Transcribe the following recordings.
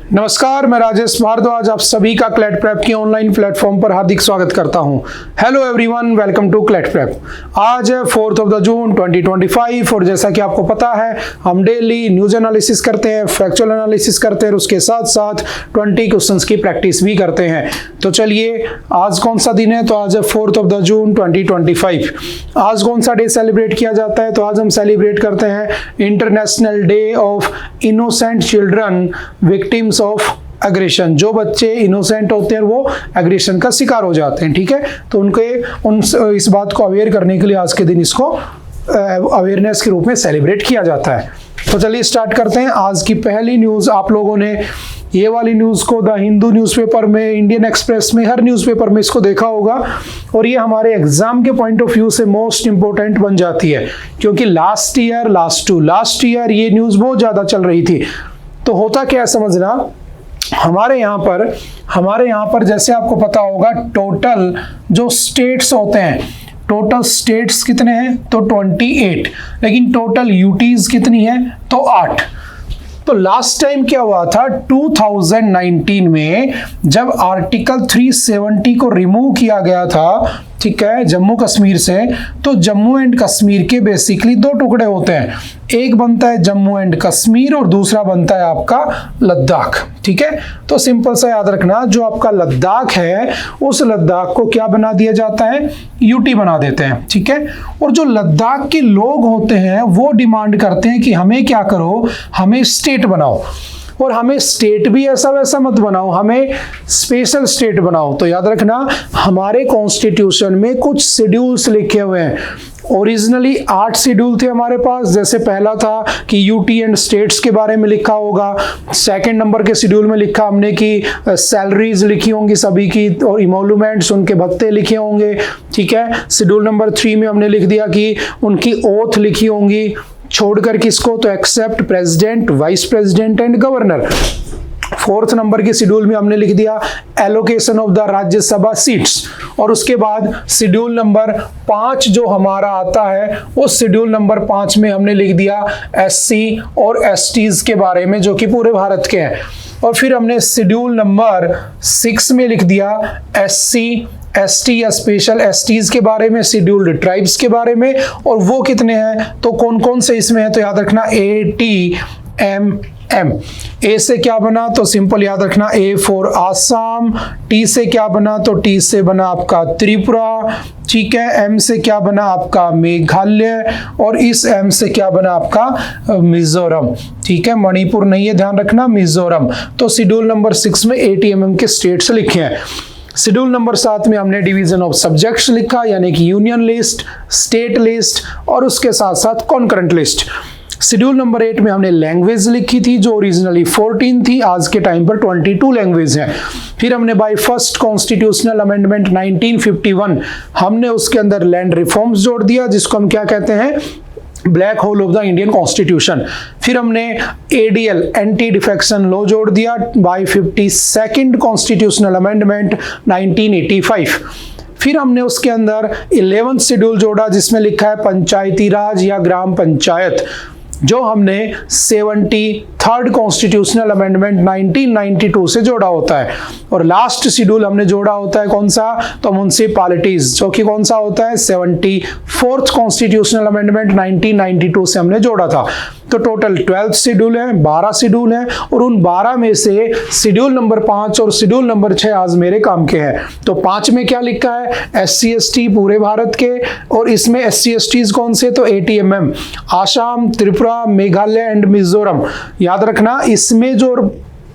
नमस्कार, मैं राजेश भारद्वाज आप सभी का क्लैट प्रेप के ऑनलाइन प्लेटफॉर्म पर हार्दिक स्वागत करता हूं। Hello everyone, welcome to CLAT prep. आज है 4 जून 2025 और जैसा कि आपको पता है हम डेली न्यूज एनालिसिस करते हैं, फैक्चुअल एनालिसिस करते हैं और उसके साथ साथ 20 क्वेश्चंस की प्रैक्टिस भी करते हैं। तो चलिए, आज कौन सा दिन है? तो आज है 4 जून 2025। आज कौन सा डे सेलिब्रेट किया जाता है? तो आज हम सेलिब्रेट करते हैं international day of innocent children victims of aggression. जो बच्चे इनोसेंट होते हैं वो एग्रेशन का शिकार हो जाते हैं, ठीक है। तो इस बात को अवेयर करने के लिए आज के दिन इसको अवेयरनेस के रूप में सेलिब्रेट किया जाता है। तो चलिए स्टार्ट करते हैं। आज की पहली न्यूज, आप लोगों ने ये वाली न्यूज को द हिंदू न्यूज़पेपर में, इंडियन एक्सप्रेस में, हर न्यूज़पेपर में इसको देखा होगा और ये हमारे एग्जाम के पॉइंट ऑफ व्यू से मोस्ट इंपोर्टेंट बन जाती है, क्योंकि लास्ट ईयर ये न्यूज बहुत ज्यादा चल रही थी। तो होता क्या है समझना, हमारे यहाँ पर जैसे आपको पता होगा टोटल जो स्टेट्स होते हैं, टोटल स्टेट्स कितने हैं? तो 28, लेकिन टोटल यूटीज कितनी है? तो 8। तो लास्ट टाइम क्या हुआ था 2019 में, जब आर्टिकल 370 को रिमूव किया गया था, ठीक है, जम्मू कश्मीर से। तो जम्मू एंड कश्मीर के बेसिकली दो टुकड़े होते हैं, एक बनता है जम्मू एंड कश्मीर और दूसरा बनता है आपका लद्दाख, ठीक है। तो सिंपल सा याद रखना, जो आपका लद्दाख है उस लद्दाख को क्या बना दिया जाता है? यूटी बना देते हैं, ठीक है। और जो लद्दाख के लोग होते हैं वो डिमांड करते हैं कि हमें क्या करो, हमें स्टेट बनाओ, और हमें स्टेट भी ऐसा वैसा मत बनाओ, हमें स्पेशल स्टेट बनाओ। तो याद रखना, हमारे कॉन्स्टिट्यूशन में कुछ शेड्यूल्स लिखे हुए हैं। ओरिजिनली 8 शेड्यूल थे हमारे पास। जैसे पहला था कि यूटी एंड स्टेट्स के बारे में लिखा होगा, सेकंड नंबर के शेड्यूल में लिखा हमने कि सैलरीज लिखी होंगी सभी की और इमोलूमेंट्स, उनके भत्ते लिखे होंगे, ठीक है। शेड्यूल नंबर 3 में हमने लिख दिया कि उनकी ओथ लिखी होंगी, छोड़कर किसको? तो except president, vice president and governor. 4th number के शेड्यूल में हमने लिख दिया allocation of the Rajya Sabha seats. और उसके बाद शेड्यूल नंबर 5 जो हमारा आता है, उस शेड्यूल नंबर 5 में हमने लिख दिया एससी और एसटीज के बारे में, जो कि पूरे भारत के हैं। और फिर हमने शेड्यूल नंबर 6 में लिख दिया एससी एसटी या स्पेशल एसटीज के बारे में, शेड्यूल्ड ट्राइब्स के बारे में। और वो कितने हैं? तो कौन कौन से इसमें है? तो याद रखना ATMM। ए से क्या बना? तो सिंपल याद रखना A फॉर आसाम। टी से क्या बना? तो टी से बना आपका त्रिपुरा, ठीक है। M से क्या बना? आपका मेघालय। और इस M से क्या बना? आपका मिजोरम, ठीक है। मणिपुर नहीं है, ध्यान रखना, मिजोरम। तो शेड्यूल नंबर 6 में ATMM के स्टेट्स लिखे हैं। शेड्यूल नंबर 7 में हमने डिवीजन ऑफ सब्जेक्ट्स लिखा, यानी कि यूनियन लिस्ट, स्टेट लिस्ट और उसके साथ साथ कॉन्करेंट लिस्ट। शेड्यूल नंबर 8 में हमने लैंग्वेज लिखी थी, जो ओरिजिनली 14 थी, आज के टाइम पर 22 लैंग्वेज हैं। फिर हमने बाय फर्स्ट कॉन्स्टिट्यूशनल अमेंडमेंट 1951 हमने उसके अंदर लैंड रिफॉर्म्स जोड़ दिया, जिसको हम क्या कहते हैं? Black hole of the Indian constitution. फिर हमने ADL एंटी डिफेक्शन लॉ जोड़ दिया बाय 52nd कॉन्स्टिट्यूशनल अमेंडमेंट 1985। फिर हमने उसके अंदर 11th शेड्यूल जोड़ा, जिसमें लिखा है पंचायती राज या ग्राम पंचायत, जो हमने 73rd कॉन्स्टिट्यूशनल अमेंडमेंट 1992 से जोड़ा होता है। और लास्ट शेड्यूल हमने जोड़ा होता है कौन सा? तो म्युनिसिपैलिटीज, जो कि कौन सा होता है? 74th कॉन्स्टिट्यूशनल अमेंडमेंट 1992 से हमने जोड़ा था। तो टोटल 12 शेड्यूल है, 12 शेड्यूल है, और उन 12 में से शेड्यूल नंबर 5 और शेड्यूल नंबर 6 आज मेरे काम के हैं। तो 5 में क्या लिखा है? SC ST पूरे भारत के, और इसमें SC STs कौन से? तो ATMM, आसाम, त्रिपुरा, मेघालय एंड मिजोरम। याद रखना, इसमें जो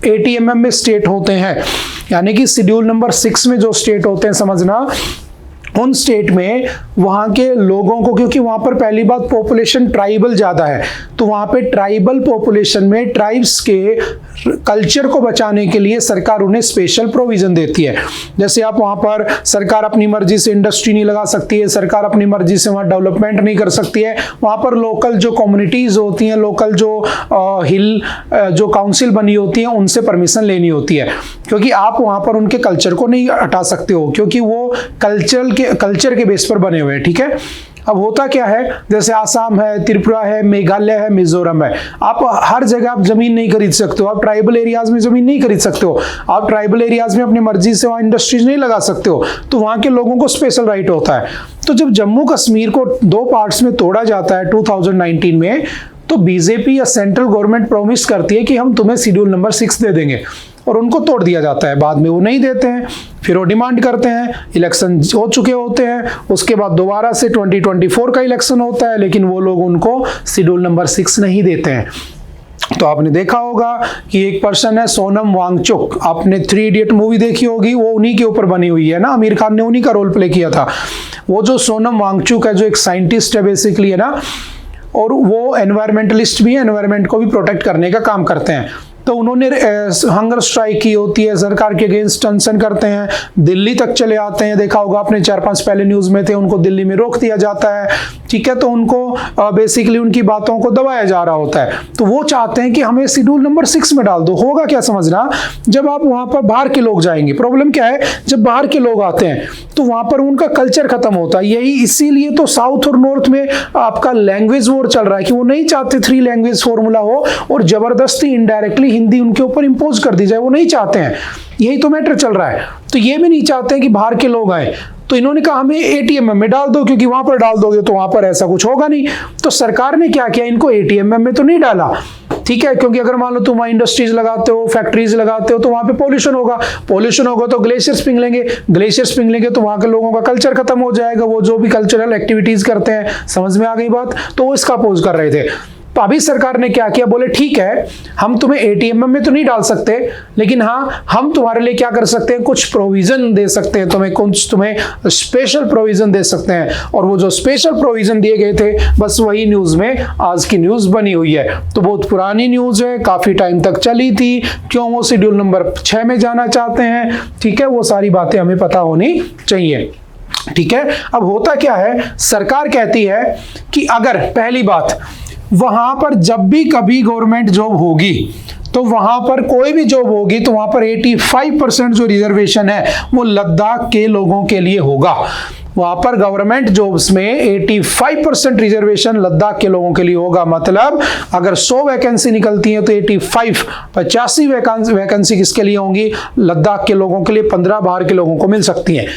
ATMM में स्टेट होते हैं, यानी कि शेड्यूल नंबर 6 में जो स्टेट होते हैं, समझना, उन स्टेट में वहाँ के लोगों को, क्योंकि वहाँ पर पहली बात पॉपुलेशन ट्राइबल ज़्यादा है, तो वहाँ पे ट्राइबल पॉपुलेशन में ट्राइब्स के कल्चर को बचाने के लिए सरकार उन्हें स्पेशल प्रोविजन देती है। जैसे आप वहाँ पर सरकार अपनी मर्जी से इंडस्ट्री नहीं लगा सकती है, सरकार अपनी मर्जी से वहाँ डेवलपमेंट नहीं कर सकती है। वहाँ पर लोकल जो कम्युनिटीज़ होती हैं, लोकल जो हिल जो काउंसिल बनी होती है, उनसे परमिशन लेनी होती है, क्योंकि आप वहाँ पर उनके कल्चर को नहीं हटा सकते हो, क्योंकि वो कल्चर के बेस पर बने हुए हैं, ठीक है। अब होता क्या है, जैसे आसाम है, त्रिपुरा है, मेघालय है, मिजोरम है, आप हर जगह आप जमीन नहीं खरीद सकते हो, आप ट्राइबल एरियाज में जमीन नहीं खरीद सकते हो, आप ट्राइबल एरियाज में अपनी मर्जी से वहां इंडस्ट्रीज नहीं लगा सकते हो, तो वहां के लोगों को स्पेशल राइट होता है। तो जब जम्मू कश्मीर को 2 पार्ट्स में तोड़ा जाता है 2019 में, तो बीजेपी या सेंट्रल गवर्नमेंट प्रॉमिस करती है कि हम तुम्हें शेड्यूल नंबर 6 दे देंगे, और उनको तोड़ दिया जाता है। बाद में वो नहीं देते हैं, फिर वो डिमांड करते हैं, इलेक्शन हो चुके होते हैं, उसके बाद दोबारा से 2024 का इलेक्शन होता है, लेकिन वो लोग उनको शेड्यूल नंबर 6 नहीं देते हैं। तो आपने देखा होगा कि एक पर्सन है सोनम वांगचुक, आपने 3 इडियट मूवी देखी होगी, वो उन्हीं के ऊपर बनी हुई है ना, आमिर खान ने उन्हीं का रोल प्ले किया था। वो जो सोनम वांगचुक है, जो एक साइंटिस्ट है बेसिकली, है ना, और वो एनवायरमेंटलिस्ट भी है, एनवायरमेंट को भी प्रोटेक्ट करने का काम करते हैं। तो उन्होंने हंगर स्ट्राइक की होती है, सरकार के अगेंस्ट अनशन करते हैं, दिल्ली तक चले आते हैं, देखा होगा आपने 4-5 पहले न्यूज में थे, उनको दिल्ली में रोक दिया जाता है, ठीक है। तो उनको बेसिकली उनकी बातों को दबाया जा रहा होता है। तो वो चाहते हैं कि हमें शेड्यूल नंबर 6 में डाल दो। होगा क्या समझना, जब आप वहां पर बाहर के लोग जाएंगे, प्रॉब्लम क्या है, जब बाहर के लोग आते हैं तो वहां पर उनका कल्चर खत्म होता है। यही इसीलिए तो साउथ और नॉर्थ में आपका लैंग्वेज वॉर चल रहा है, कि वो नहीं चाहते 3 लैंग्वेज फॉर्मूला हो और जबरदस्ती इनडायरेक्टली हिंदी उनके ऊपर इंपोज कर दी जाए, वो नहीं चाहते हैं। यही तो मैटर चल रहा है। तो ये भी नहीं चाहते हैं कि बाहर के लोग आए, तो इन्होंने कहा हमें एटीएमएम में डाल दो, क्योंकि वहां पर डाल दोगे तो वहां पर ऐसा कुछ होगा नहीं। तो सरकार ने क्या किया, इनको एटीएमएम में तो नहीं डाला, ठीक है, क्योंकि अगर मान लो तुम वहां इंडस्ट्रीज लगाते हो, फैक्ट्रीज लगाते हो, तो वहां पे पोल्यूशन होगा, पोल्यूशन होगा तो ग्लेशियर्स पिघलेंगे, ग्लेशियर्स पिघलेंगे तो वहां के लोगों का कल्चर खत्म हो जाएगा, वो जो भी कल्चरल एक्टिविटीज करते हैं। समझ में आ गई बात? तो वो इसका अपोज कर रहे थे। तो अभी सरकार ने क्या किया, बोले ठीक है, हम तुम्हें एटीएमएम में तो नहीं डाल सकते, लेकिन हाँ हम तुम्हारे लिए क्या कर सकते हैं, कुछ प्रोविजन दे सकते हैं, तुम्हें स्पेशल प्रोविजन दे सकते हैं। और वो जो स्पेशल प्रोविजन दिए गए थे, बस वही न्यूज में आज की न्यूज बनी हुई है। तो बहुत पुरानी न्यूज है, काफी टाइम तक चली थी, क्यों वो शेड्यूल नंबर 6 में जाना चाहते हैं, ठीक है, वो सारी बातें हमें पता होनी चाहिए, ठीक है। अब होता क्या है, सरकार कहती है कि अगर पहली बात, वहां पर जब भी कभी गवर्नमेंट जॉब होगी, तो वहां पर कोई भी जॉब होगी, तो वहां पर 85% जो रिजर्वेशन है वो लद्दाख के लोगों के लिए होगा। वहां पर गवर्नमेंट जॉब्स में 85% रिजर्वेशन लद्दाख के लोगों के लिए होगा। मतलब अगर 100 वैकेंसी निकलती है तो 85 वैकेंसी किसके लिए होंगी, लद्दाख के लोगों के लिए, 15 बाहर के लोगों को मिल सकती हैं।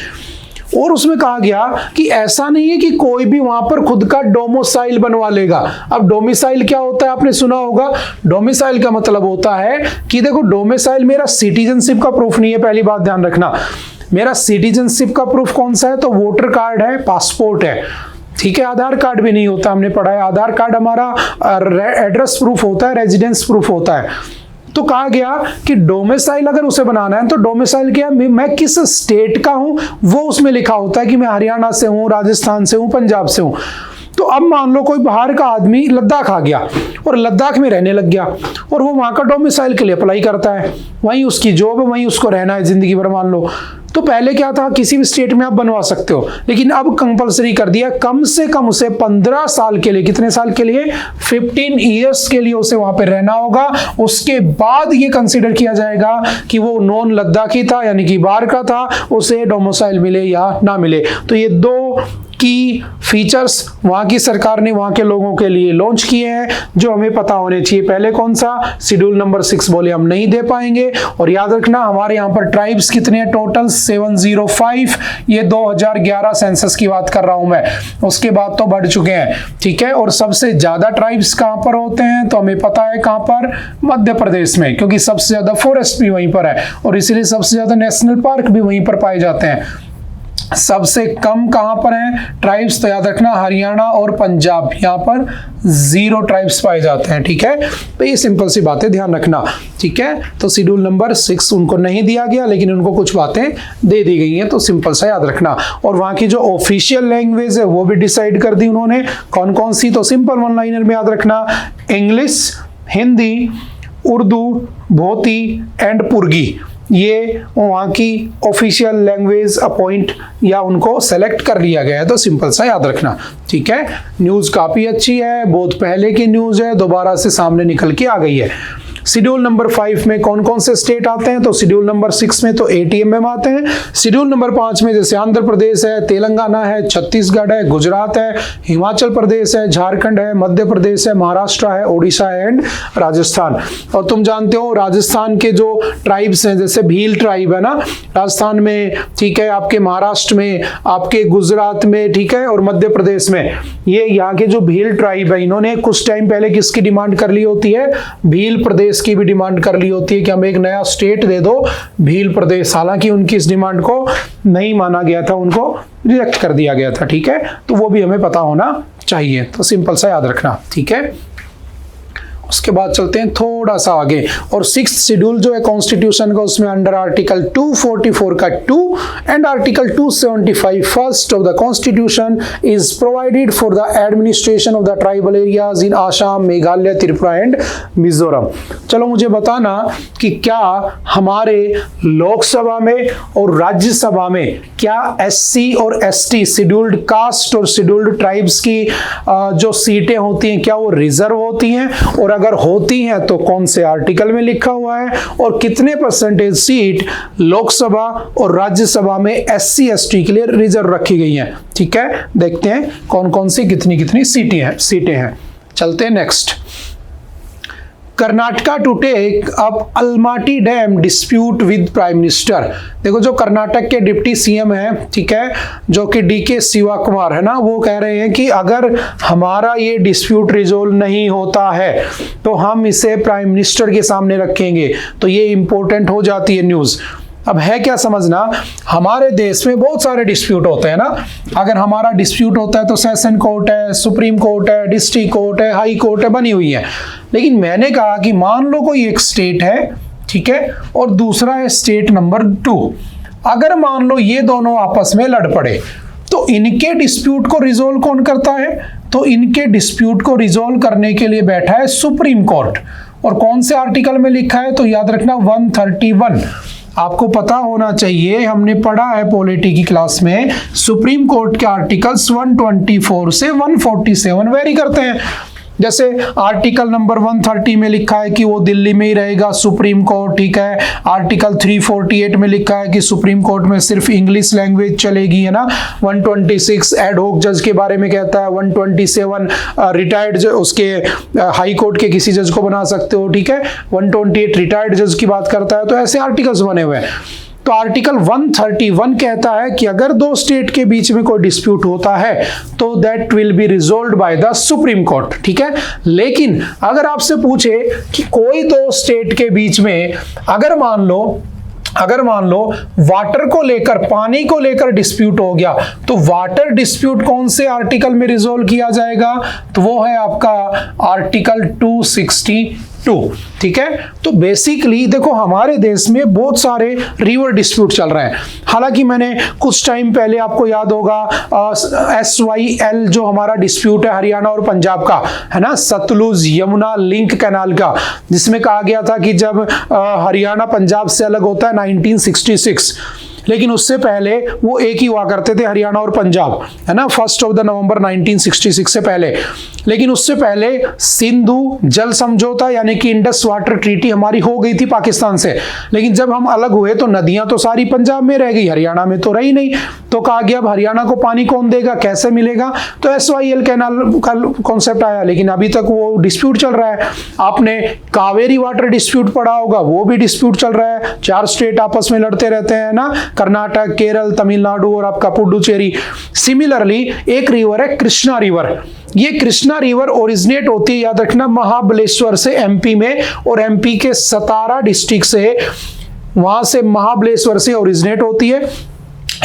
और उसमें कहा गया कि ऐसा नहीं है कि कोई भी वहां पर खुद का डोमिसाइल बनवा लेगा। अब डोमिसाइल क्या होता है, आपने सुना होगा। डोमिसाइल का मतलब होता है कि देखो, डोमिसाइल मेरा सिटीजनशिप का प्रूफ नहीं है, पहली बात ध्यान रखना। मेरा सिटीजनशिप का प्रूफ कौन सा है, तो वोटर कार्ड है, पासपोर्ट है, ठीक है। आधार कार्ड भी नहीं होता, हमने पढ़ा है। आधार कार्ड हमारा एड्रेस प्रूफ होता है, रेजिडेंस प्रूफ होता है। तो कहा गया कि डोमिसाइल अगर उसे बनाना है, तो डोमिसाइल क्या, मैं किस स्टेट का हूं वो उसमें लिखा होता है कि मैं हरियाणा से हूं, राजस्थान से हूं, पंजाब से हूं। तो अब मान लो कोई बाहर का आदमी लद्दाख आ गया और लद्दाख में रहने लग गया, और वो वहां का डोमिसाइल के लिए अप्लाई करता है, वहीं उसकी जॉब है, वहीं उसको रहना है जिंदगी भर मान लो। तो पहले क्या था, किसी भी स्टेट में आप बनवा सकते हो, लेकिन अब कंपलसरी कर दिया, कम से कम उसे 15 साल के लिए, कितने साल के लिए, 15 ईयर्स के लिए उसे वहां पे रहना होगा। उसके बाद ये कंसीडर किया जाएगा कि वो नॉन लद्दाखी था, यानी कि बाहर का था, उसे डोमिसाइल मिले या ना मिले। तो ये 2 की फीचर्स वहां की सरकार ने वहां के लोगों के लिए लॉन्च किए हैं, जो हमें पता होने चाहिए। पहले कौन सा, शेड्यूल नंबर 6 बोले हम नहीं दे पाएंगे। और याद रखना, हमारे यहाँ पर ट्राइब्स कितने हैं टोटल, 705। ये 2011 सेंसस की बात कर रहा हूं मैं, उसके बाद तो बढ़ चुके हैं, ठीक है। और सबसे ज्यादा ट्राइब्स कहां पर होते हैं, तो हमें पता है कहां पर, मध्य प्रदेश में, क्योंकि सबसे ज्यादा फॉरेस्ट भी वहीं पर है, और इसीलिए सबसे ज्यादा नेशनल पार्क भी वहीं पर पाए जाते हैं। सबसे कम कहां पर हैं ट्राइब्स, तो याद रखना हरियाणा और पंजाब, यहां पर 0 ट्राइब्स पाए जाते हैं, ठीक है। तो ये सिंपल सी बातें ध्यान रखना, ठीक है। तो शेड्यूल नंबर 6 उनको नहीं दिया गया, लेकिन उनको कुछ बातें दे दी गई हैं, तो सिंपल सा याद रखना। और वहां की जो ऑफिशियल लैंग्वेज है वो भी डिसाइड कर दी उन्होंने, कौन कौन सी, तो सिंपल 1 लाइनर में याद रखना, English, Hindi, Urdu, Bhoti and पुर्गी। ये वहाँ की ऑफिशियल लैंग्वेज अपॉइंट या उनको सेलेक्ट कर लिया गया है, तो सिंपल सा याद रखना, ठीक है। न्यूज़ काफ़ी अच्छी है, बहुत पहले की न्यूज़ है, दोबारा से सामने निकल के आ गई है। शेड्यूल नंबर 5 में कौन कौन से स्टेट आते हैं, तो शेड्यूल नंबर 6 में तो ATM आते हैं। शेड्यूल नंबर 5 में जैसे आंध्र प्रदेश है, तेलंगाना है, छत्तीसगढ़ है, गुजरात है, हिमाचल प्रदेश है, झारखंड है, मध्य प्रदेश है, महाराष्ट्र है, ओडिशा है एंड राजस्थान। और तुम जानते हो राजस्थान के जो ट्राइब्स हैं, जैसे भील ट्राइब है ना राजस्थान में, ठीक है, आपके महाराष्ट्र में, आपके गुजरात में, ठीक है, और मध्य प्रदेश में, ये यहाँ के जो भील ट्राइब है, इन्होंने कुछ टाइम पहले किसकी डिमांड कर ली होती है, भील प्रदेश की भी डिमांड कर ली होती है कि हमें एक नया स्टेट दे दो भील प्रदेश। हालांकि उनकी इस डिमांड को नहीं माना गया था, उनको रिजेक्ट कर दिया गया था, ठीक है, तो वो भी हमें पता होना चाहिए, तो सिंपल सा याद रखना, ठीक है। उसके बाद चलते हैं थोड़ा सा आगे, और 6th शेड्यूल जो है कॉन्स्टिट्यूशन का, उसमें अंडर आर्टिकल 244 का 2 and article 275 first of the constitution is provided for the administration of the tribal areas in Assam, Meghalaya, Tripura and Mizoram. चलो मुझे बताना कि क्या हमारे लोकसभा में और राज्यसभा में क्या SC और ST शेड्यूल्ड कास्ट और शेड्यूल्ड ट्राइब्स की जो सीटें होती हैं क्या वो रिजर्व होती हैं, और अगर होती हैं तो कौन से आर्टिकल में लिखा हुआ है, और कितने परसेंटेज सीट लोकसभा और राज्यसभा में SC ST के लिए रिजर्व रखी गई हैं। ठीक है, देखते हैं कौन कौन सी कितनी कितनी सीटें हैं। चलते हैं next. Karnataka to take up Almatti dam dispute with prime minister. देखो जो कर्नाटक के डिप्टी CM है, ठीक है, जो कि DK शिवा कुमार है ना, वो कह रहे हैं कि अगर हमारा ये डिस्प्यूट रिजोल्व नहीं होता है तो हम इसे प्राइम मिनिस्टर के सामने रखेंगे। तो ये इंपॉर्टेंट हो जाती है न्यूज़। अब है क्या समझना, हमारे देश में बहुत सारे डिस्प्यूट होते हैं ना। अगर हमारा डिस्प्यूट होता है तो सेशन कोर्ट है, सुप्रीम कोर्ट है, डिस्ट्रिक्ट कोर्ट है, हाई कोर्ट है, बनी हुई है। लेकिन मैंने कहा कि मान लो कोई एक स्टेट है, ठीक है, और दूसरा है स्टेट नंबर 2। अगर मान लो ये दोनों आपस में लड़ पड़े तो इनके डिस्प्यूट को रिजोल्व कौन करता है, तो इनके डिस्प्यूट को रिजोल्व करने के लिए बैठा है सुप्रीम कोर्ट। और कौन से आर्टिकल में लिखा है, तो याद रखना 131। आपको पता होना चाहिए, हमने पढ़ा है पॉलिटी की क्लास में, सुप्रीम कोर्ट के आर्टिकल्स 124 से 147 वेरी करते हैं। जैसे आर्टिकल नंबर 130 में लिखा है कि वो दिल्ली में ही रहेगा सुप्रीम कोर्ट, ठीक है। आर्टिकल 348 में लिखा है कि सुप्रीम कोर्ट में सिर्फ इंग्लिश लैंग्वेज चलेगी, है ना। 126 एड हॉक जज के बारे में कहता है। 127 रिटायर्ड उसके हाई कोर्ट के किसी जज को बना सकते हो, ठीक है। 128 रिटायर्ड जज की बात करता है। तो ऐसे आर्टिकल्स बने हुए हैं। तो आर्टिकल 131 कहता है कि अगर दो स्टेट के बीच में कोई डिस्प्यूट होता है तो that will be resolved by the supreme court, ठीक है। लेकिन अगर आपसे पूछे कि कोई दो स्टेट के बीच में अगर मान लो वाटर को लेकर, पानी को लेकर डिस्प्यूट हो गया, तो वाटर डिस्प्यूट कौन से आर्टिकल में रिजोल्व किया जाएगा, तो वो है आपका आर्टिकल 262, ठीक है। तो बेसिकली देखो हमारे देश में बहुत सारे रिवर डिस्प्यूट चल रहे हैं। हालांकि मैंने कुछ टाइम पहले, आपको याद होगा, SYL जो हमारा डिस्प्यूट है हरियाणा और पंजाब का, है ना, सतलुज यमुना लिंक कैनाल का, जिसमें कहा गया था कि जब हरियाणा पंजाब से अलग होता है 1966, लेकिन उससे पहले वो एक ही हुआ करते थे, हरियाणा और पंजाब, है ना, 1 नवंबर 1966 से पहले। लेकिन उससे पहले सिंधु जल समझौता यानी कि इंडस वाटर ट्रीटी हमारी हो गई थी पाकिस्तान से। लेकिन जब हम अलग हुए तो नदियां तो सारी पंजाब में रह गई, हरियाणा में तो रही नहीं। तो कहा गया अब हरियाणा को पानी कौन देगा, कैसे मिलेगा, तो SYL कैनाल का कॉन्सेप्ट आया। लेकिन अभी तक वो डिस्प्यूट चल रहा है। आपने कावेरी वाटर डिस्प्यूट पढ़ा होगा, वो भी डिस्प्यूट चल रहा है। 4 स्टेट आपस में लड़ते रहते हैं ना, कर्नाटक, केरल, तमिलनाडु और आपका पुडुचेरी। सिमिलरली एक रिवर है कृष्णा रिवर। ये कृष्णा रिवर ओरिजिनेट होती है, याद रखना, महाबलेश्वर से MP में, और MP के सतारा डिस्ट्रिक्ट से, वहां से महाबलेश्वर से ओरिजिनेट होती है।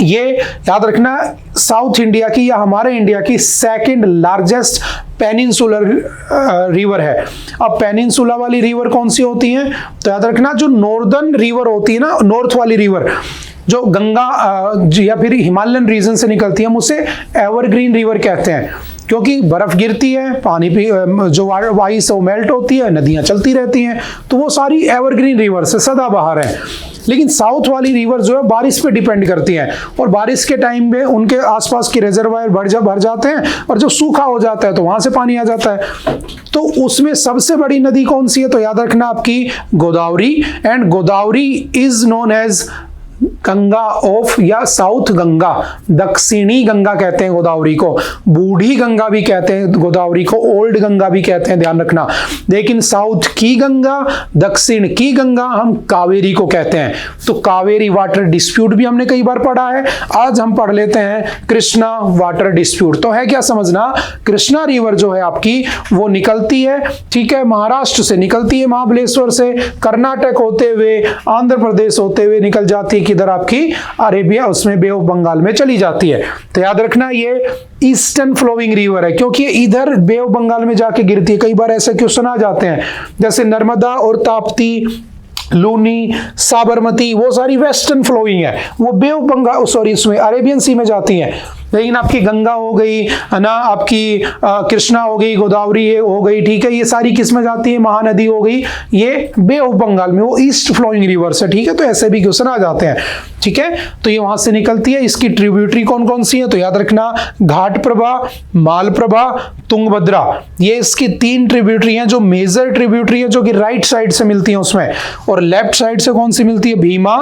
ये याद रखना साउथ इंडिया की या हमारे इंडिया की सेकंड लार्जेस्ट पेनिनसुलर रिवर है। अब पेनिनसुला वाली रिवर कौन सी होती है, तो याद रखना जो नॉर्दर्न रिवर होती है ना, नॉर्थ वाली रिवर जो गंगा या फिर हिमालयन रीजन से निकलती है, हम उसे एवरग्रीन रिवर कहते हैं। क्योंकि बर्फ गिरती है, पानी जो आइस है वो मेल्ट होती है, नदियां चलती रहती हैं, तो वो सारी एवरग्रीन रिवर से सदाबहार है। लेकिन साउथ वाली रिवर जो है बारिश पे डिपेंड करती हैं, और बारिश के टाइम में उनके आसपास के रिजर्वायर भर जाते हैं, और जब सूखा हो जाता है तो वहां से पानी आ जाता है। तो उसमें सबसे बड़ी नदी कौन सी है? तो याद रखना आपकी Godavari, and Godavari is known as Ganga of या साउथ गंगा, दक्षिणी गंगा कहते हैं गोदावरी को, बूढ़ी गंगा भी कहते हैं गोदावरी को, ओल्ड गंगा भी कहते हैं, ध्यान रखना। लेकिन साउथ की गंगा, दक्षिण की गंगा हम कावेरी को कहते हैं। तो कावेरी वाटर डिस्प्यूट भी हमने कई बार पढ़ा है, आज हम पढ़ लेते हैं कृष्णा वाटर डिस्प्यूट। तो है क्या समझना, कृष्णा रिवर जो है आपकी वो निकलती है, ठीक है, महाराष्ट्र से निकलती है, महाबलेश्वर से, कर्नाटक होते हुए, आंध्र प्रदेश होते हुए निकल जाती है किधर आपकी अरेबिया, उसमें बे ऑफ बंगाल में चली जाती है। तो याद रखना ये ईस्टर्न फ्लोइंग रिवर है, क्योंकि इधर बे ऑफ बंगाल में जाके गिरती है। कई बार ऐसे क्वेश्चन आ जाते हैं, जैसे नर्मदा और ताप्ती, लूनी, साबरमती, वो सारी वेस्टर्न फ्लोइंग है, वो बे ऑफ बंगाल सॉरी इसमें अरेबियन सी में जाती हैं। लेकिन आपकी गंगा हो गई ना, आपकी कृष्णा हो गई, गोदावरी हो गई, ठीक है, ये सारी किस में जाती है? महानदी हो गई, ये बे ऑफ बंगाल में, वो ईस्ट फ्लोइंग रिवर से, ठीक है। तो ऐसे भी क्वेश्चन आ जाते हैं, ठीक है। तो ये वहां से निकलती है। इसकी ट्रिब्यूटरी कौन कौन सी है? तो याद रखना घाटप्रभा, मालप्रभा, तुंगभद्रा, ये इसकी 3 ट्रिब्यूटरी हैं, जो मेजर ट्रिब्यूटरी है, जो कि राइट साइड से मिलती है उसमें, और लेफ्ट साइड से कौन सी मिलती है? भीमा,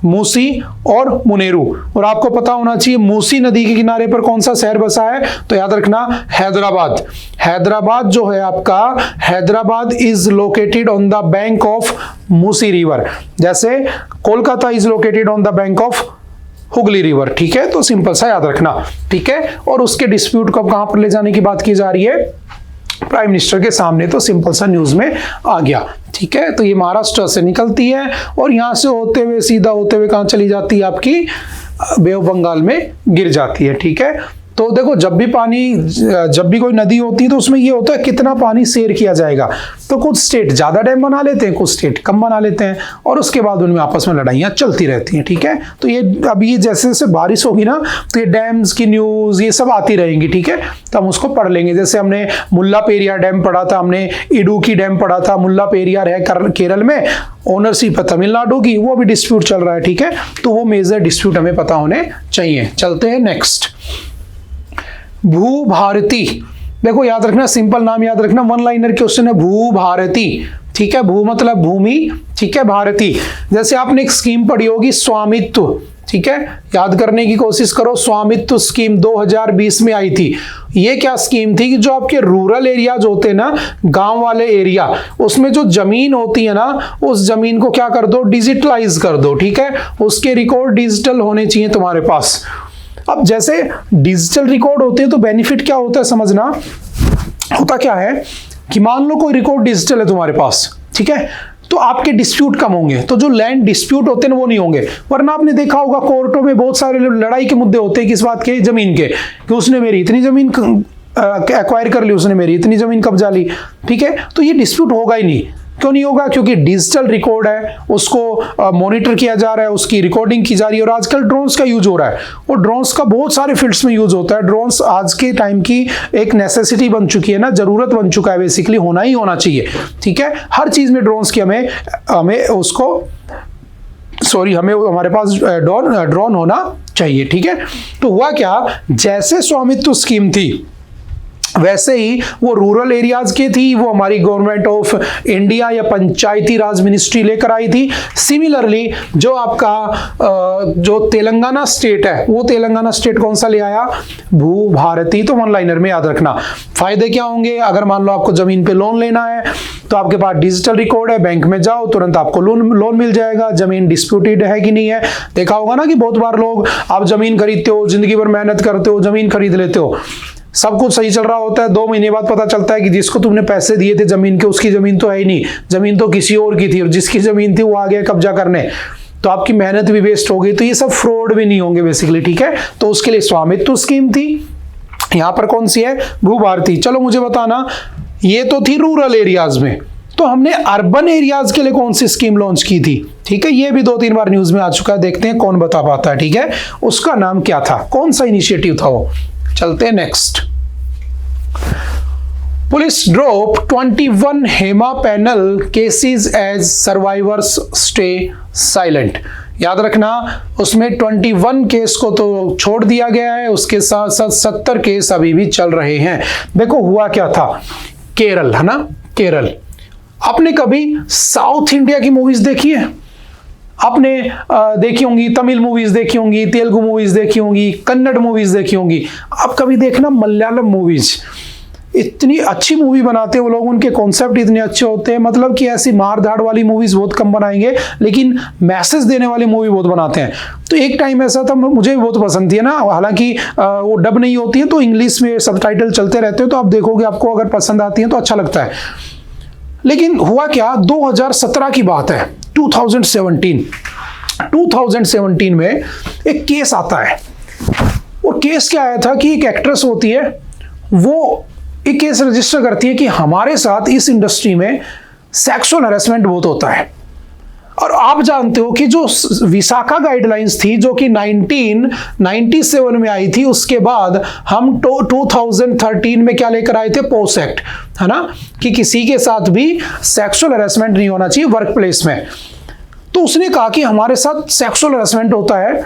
मूसी और मुनेरू। और आपको पता होना चाहिए मूसी नदी के किनारे पर कौन सा शहर बसा है? तो याद रखना हैदराबाद। हैदराबाद जो है आपका, Hyderabad is located on the bank of Musi river, जैसे Kolkata is located on the bank of Hooghly river, ठीक है। तो सिंपल सा याद रखना, ठीक है। और उसके डिस्प्यूट को कहां पर ले जाने की बात की जा रही है? प्राइम मिनिस्टर के सामने। तो सिंपल सा न्यूज में आ गया, ठीक है। तो ये महाराष्ट्र से निकलती है और यहां से होते हुए सीधा होते हुए कहां चली जाती है? आपकी बे ऑफ बंगाल में गिर जाती है, ठीक है। तो देखो जब भी कोई नदी होती है तो उसमें ये होता है कितना पानी शेयर किया जाएगा। तो कुछ स्टेट ज्यादा डैम बना लेते हैं, कुछ स्टेट कम बना लेते हैं, और उसके बाद उनमें आपस में लड़ाइयां चलती रहती हैं, ठीक है। तो ये अब ये जैसे जैसे बारिश होगी ना, तो ये डैम्स की न्यूज ये सब आती रहेंगी, ठीक है। तो हम उसको पढ़ लेंगे। जैसे हमने मुल्ला पेरियार डैम पढ़ा था, हमने इडुक्की डैम पढ़ा था। मुल्ला पेरियार है केरल में, ओनरशिप है तमिलनाडु की, वो भी डिस्प्यूट चल रहा है, ठीक है। तो वो मेजर डिस्प्यूट हमें पता होने चाहिए। चलते हैं नेक्स्ट, भू भारती। देखो याद रखना, सिंपल नाम याद रखना, वन लाइनर क्वेश्चन है, भू भारती, ठीक है। भू मतलब भूमि, ठीक है, भारती। जैसे आपने एक स्कीम पढ़ी होगी स्वामित्व, ठीक है, याद करने की कोशिश करो। स्वामित्व स्कीम 2020 में आई थी। ये क्या स्कीम थी कि जो आपके रूरल एरियाज होते हैं ना, गांव वाले एरिया, उसमें जो जमीन होती है ना, उस जमीन को क्या कर दो? डिजिटलाइज कर दो, ठीक है। उसके रिकॉर्ड डिजिटल होने चाहिए तुम्हारे पास। अब जैसे डिजिटल रिकॉर्ड होते हैं तो बेनिफिट क्या होता है समझना। होता क्या है कि मान लो कोई रिकॉर्ड डिजिटल है तुम्हारे पास, ठीक है, तो आपके डिस्प्यूट कम होंगे, तो जो लैंड डिस्प्यूट होते हैं वो नहीं होंगे। वरना आपने देखा होगा कोर्टों में बहुत सारे लड़ाई के मुद्दे होते हैं, किस बात के? जमीन के, कि उसने मेरी इतनी जमीन एक्वायर कर ली, उसने मेरी इतनी जमीन कब्जा ली, ठीक है। तो ये डिस्प्यूट होगा ही नहीं। क्यों नहीं होगा? क्योंकि डिजिटल रिकॉर्ड है, उसको मॉनिटर किया जा रहा है, उसकी रिकॉर्डिंग की जा रही है। और आजकल ड्रोन्स का यूज हो रहा है, और ड्रोन्स का बहुत सारे फील्ड्स में यूज होता है। ड्रोन्स आज के टाइम की एक नेसेसिटी बन चुकी है ना, जरूरत बन चुका है, बेसिकली होना ही होना चाहिए, ठीक है। हर चीज में ड्रोन्स की हमें हमारे पास ड्रोन होना चाहिए, ठीक है। तो हुआ क्या, जैसे स्वामित्व स्कीम थी वैसे ही वो रूरल एरियाज की थी, वो हमारी गवर्नमेंट ऑफ इंडिया या पंचायती राज मिनिस्ट्री लेकर आई थी। सिमिलरली जो आपका जो तेलंगाना स्टेट है, वो तेलंगाना स्टेट कौन सा ले आया? भू भारती। तो वन लाइनर में याद रखना। फायदे क्या होंगे? अगर मान लो आपको जमीन पे लोन लेना है तो आपके पास डिजिटल रिकॉर्ड है, बैंक में जाओ तुरंत आपको लोन मिल जाएगा। जमीन डिस्प्यूटेड है कि नहीं है, देखा होगा ना कि बहुत बार लोग, आप जमीन खरीदते हो, जिंदगी भर मेहनत करते हो, जमीन खरीद लेते हो, सब कुछ सही चल रहा होता है, 2 महीने बाद पता चलता है कि जिसको तुमने पैसे दिए थे जमीन के, उसकी जमीन तो है ही नहीं, जमीन तो किसी और की थी, और जिसकी जमीन थी वो आ गया कब्जा करने, तो आपकी मेहनत भी वेस्ट हो गई। तो ये सब फ्रॉड भी नहीं होंगे बेसिकली, ठीक है। तो उसके लिए स्वामित्व स्कीम थी। यहां पर कौन सी है? भू भारती। चलो मुझे बताना, ये तो थी रूरल एरियाज में, तो हमने अर्बन एरियाज के लिए कौन सी स्कीम लॉन्च की थी, ठीक है। ये भी 2-3 बार न्यूज में आ चुका है, देखते हैं कौन बता पाता है, ठीक है। उसका नाम क्या था, कौन सा इनिशिएटिव था वो। चलते हैं next. Police drop 21 Hema panel cases as survivors stay silent. याद रखना, उसमें 21 केस को तो छोड़ दिया गया है, उसके साथ साथ 70 केस अभी भी चल रहे हैं। देखो हुआ क्या था, केरल है ना, केरल। आपने कभी साउथ इंडिया की मूवीज देखी है? आपने देखी होंगी, तमिल मूवीज देखी होंगी, तेलुगु मूवीज देखी होंगी, कन्नड़ मूवीज देखी होंगी। आप कभी देखना मलयालम मूवीज, इतनी अच्छी मूवी बनाते हैं वो लोग, उनके कॉन्सेप्ट इतने अच्छे होते हैं, मतलब कि ऐसी मार धाड़ वाली मूवीज बहुत कम बनाएंगे, लेकिन मैसेज देने वाली मूवी बहुत बनाते हैं। तो एक टाइम ऐसा था, मुझे भी बहुत पसंद थी ना, हालांकि वो डब नहीं होती है तो इंग्लिश में सबटाइटल चलते रहते हैं, तो आप देखोगे, आपको अगर पसंद आती है तो अच्छा लगता है। लेकिन हुआ क्या, 2017 की बात है, 2017 में एक केस आता है। और केस क्या आया था कि एक एक्ट्रेस होती है, वो एक केस रजिस्टर करती है कि हमारे साथ इस इंडस्ट्री में सेक्सुअल हैरेसमेंट बहुत होता है। और आप जानते हो कि जो विसाखा गाइडलाइंस थी, जो कि 1997 में आई थी, उसके बाद हम 2013 में क्या लेकर आए थे, पोस एक्ट, है ना, कि किसी के साथ भी सेक्सुअल हैरेसमेंट नहीं होना चाहिए वर्क प्लेस में। तो उसने कहा कि हमारे साथ सेक्सुअल हैरेसमेंट होता है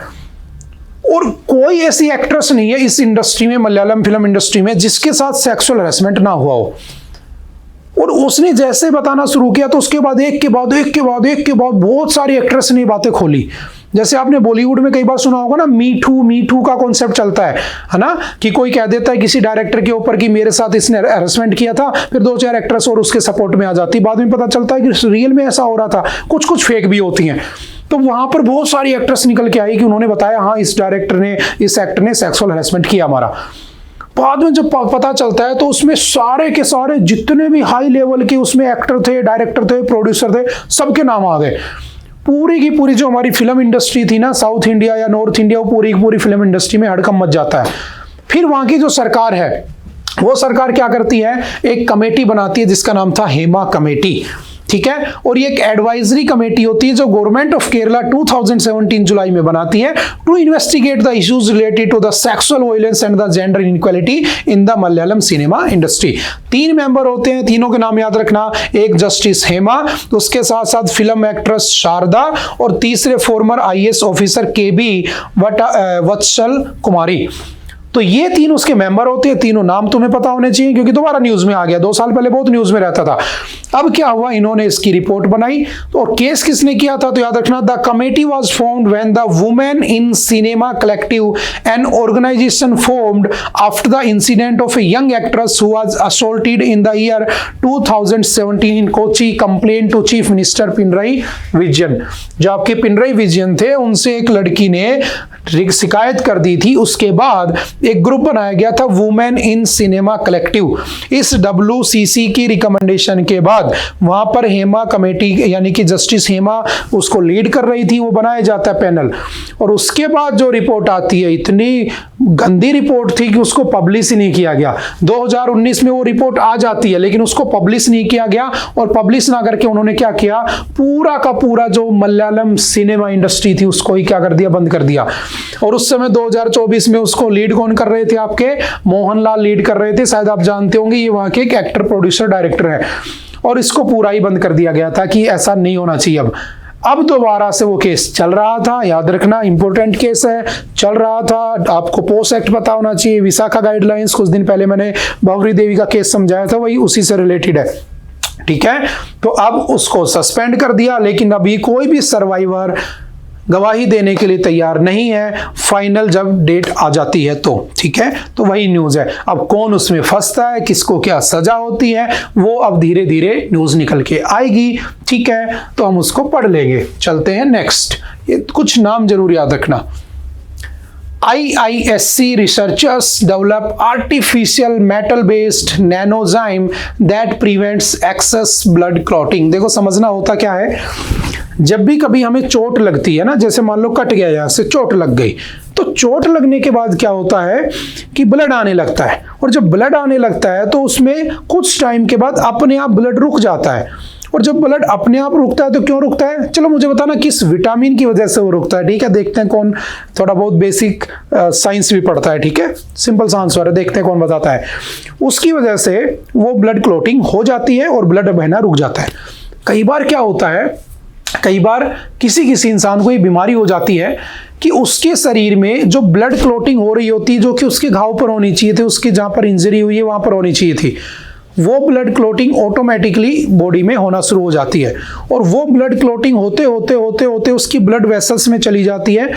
और कोई ऐसी एक्ट्रेस नहीं है इस इंडस्ट्री में, मलयालम फिल्म इंडस्ट्री में, जिसके साथ सेक्सुअल हैरेसमेंट ना हुआ हो। और उसने जैसे बताना शुरू किया तो उसके बाद एक के बाद बहुत सारी एक्ट्रेस ने बातें खोली। जैसे आपने बॉलीवुड में कई बार सुना होगा ना, मी टू का कॉन्सेप्ट चलता है ना, कि कोई कह देता है किसी डायरेक्टर के ऊपर कि मेरे साथ इसने हैरेसमेंट किया था, फिर 2-4 एक्ट्रेस और उसके सपोर्ट में आ जाती, बाद में पता चलता है कि रियल में ऐसा हो रहा था, कुछ फेक भी होती हैं। तो वहां पर बहुत सारी एक्ट्रेस निकल के आई कि उन्होंने बताया हाँ इस डायरेक्टर ने, इस एक्टर ने सेक्सुअल हैरेसमेंट किया हमारा। बाद में जब पता चलता है तो उसमें सारे के सारे जितने भी हाई लेवल के उसमें एक्टर थे, डायरेक्टर थे, प्रोड्यूसर थे, सबके नाम आ गए। पूरी की पूरी जो हमारी फिल्म इंडस्ट्री थी ना, साउथ इंडिया या नॉर्थ इंडिया, वो पूरी की पूरी फिल्म इंडस्ट्री में हड़कंप मच जाता है। फिर वहां की जो सरकार है, वो सरकार क्या करती है, एक कमेटी बनाती है जिसका नाम था हेमा कमेटी, ठीक है। और ये एक एडवाइजरी कमेटी होती है जो गवर्नमेंट ऑफ केरला 2017 जुलाई में बनाती है, to investigate the issues related to the sexual violence and the gender inequality in the Malayalam cinema industry. 3 member होते हैं, तीनों के नाम याद रखना, एक जस्टिस हेमा, उसके साथ साथ फिल्म एक्ट्रेस शारदा, और तीसरे फॉर्मर IAS ऑफिसर KB वत्सल कुमारी। तो ये 3 उसके मेंबर होते हैं। तीनों नाम तुम्हें पता होने चाहिए क्योंकि दोबारा न्यूज में आ गया, 2 साल पहले बहुत न्यूज में रहता था। अब क्या हुआ, इन्होंने इसकी रिपोर्ट बनाई। तो और केस किसने किया था, तो याद रखना, the committee was formed when the women in cinema collective, an organisation formed after the incident of a young actress who was assaulted in the year 2017 in Kochi, complain to chief minister Pinarayi Vijayan. जो आपके पिनराई विजयन थे, उनसे एक लड़की ने शिकायत कर दी थी। उसके बाद एक ग्रुप बनाया गया था, वुमेन इन सिनेमा कलेक्टिव। इस WCC की रिकमेंडेशन के बाद वहां पर हेमा कमेटी, यानी कि जस्टिस हेमा उसको लीड कर रही थी, वो बनाया जाता है पैनल। और उसके बाद जो रिपोर्ट आती है, इतनी गंदी रिपोर्ट थी कि उसको पब्लिश ही नहीं किया गया। 2019 में वो रिपोर्ट आ जाती है लेकिन उसको पब्लिश नहीं किया गया, और पब्लिश ना करके उन्होंने क्या किया, पूरा का पूरा जो मलयालम सिनेमा इंडस्ट्री थी उसको ही क्या कर दिया, बंद कर दिया। और उस समय 2024 में उसको लीड कौन कर रहे थे, आपके मोहनलाल लीड कर रहे थे, शायद आप जानते होंगे, ये वहां के एक एक्टर, प्रोड्यूसर, डायरेक्टर है। और इसको पूरा ही बंद कर दिया गया था कि ऐसा नहीं होना चाहिए। अब दोबारा से वो केस चल रहा था, याद रखना इंपॉर्टेंट केस है, चल रहा था। आपको पोस एक्ट पता होना चाहिए, विसाखा गाइडलाइंस, कुछ दिन पहले मैंने बावरी देवी का केस समझाया था, वही उसी से रिलेटेड है, ठीक है। तो अब उसको सस्पेंड कर दिया, लेकिन अभी कोई भी सर्वाइवर गवाही देने के लिए तैयार नहीं है, फाइनल जब डेट आ जाती है तो, ठीक है। तो वही न्यूज़ है। अब कौन उसमें फंसता है, किसको क्या सजा होती है, वो अब धीरे धीरे न्यूज़ निकल के आएगी, ठीक है। तो हम उसको पढ़ लेंगे। चलते हैं नेक्स्ट। ये कुछ नाम जरूर याद रखना। IISC researchers develop artificial metal-based nanozyme that prevents excess blood clotting। देखो समझना होता क्या है, जब भी कभी हमें चोट लगती है ना, जैसे मान लो कट गया, यहाँ से चोट लग गई, तो चोट लगने के बाद क्या होता है कि ब्लड आने लगता है। और जब ब्लड आने लगता है तो उसमें कुछ टाइम के बाद अपने आप ब्लड रुक जाता है। और जब ब्लड अपने आप रुकता है तो क्यों रुकता है? चलो मुझे बताना किस विटामिन की वजह से वो रुकता है, ठीक है? देखते हैं कौन थोड़ा बहुत बेसिक साइंस भी पढ़ता है, ठीक है? सिंपल सा आंसर है, देखते हैं कौन बताता है। उसकी वजह से वो ब्लड क्लॉटिंग हो जाती है और ब्लड बहना रुक जाता है। कई बार क्या होता है, कई बार किसी इंसान को ये बीमारी हो जाती है कि उसके शरीर में जो ब्लड क्लॉटिंग हो रही होती है, जो कि उसके घाव पर होनी चाहिए थी, उसकी जहां पर इंजरी हुई है वहां पर होनी चाहिए थी, वो ब्लड क्लॉटिंग ऑटोमेटिकली बॉडी में होना शुरू हो जाती है। और वो ब्लड क्लॉटिंग होते होते होते होते उसकी ब्लड वेसल्स में चली जाती है।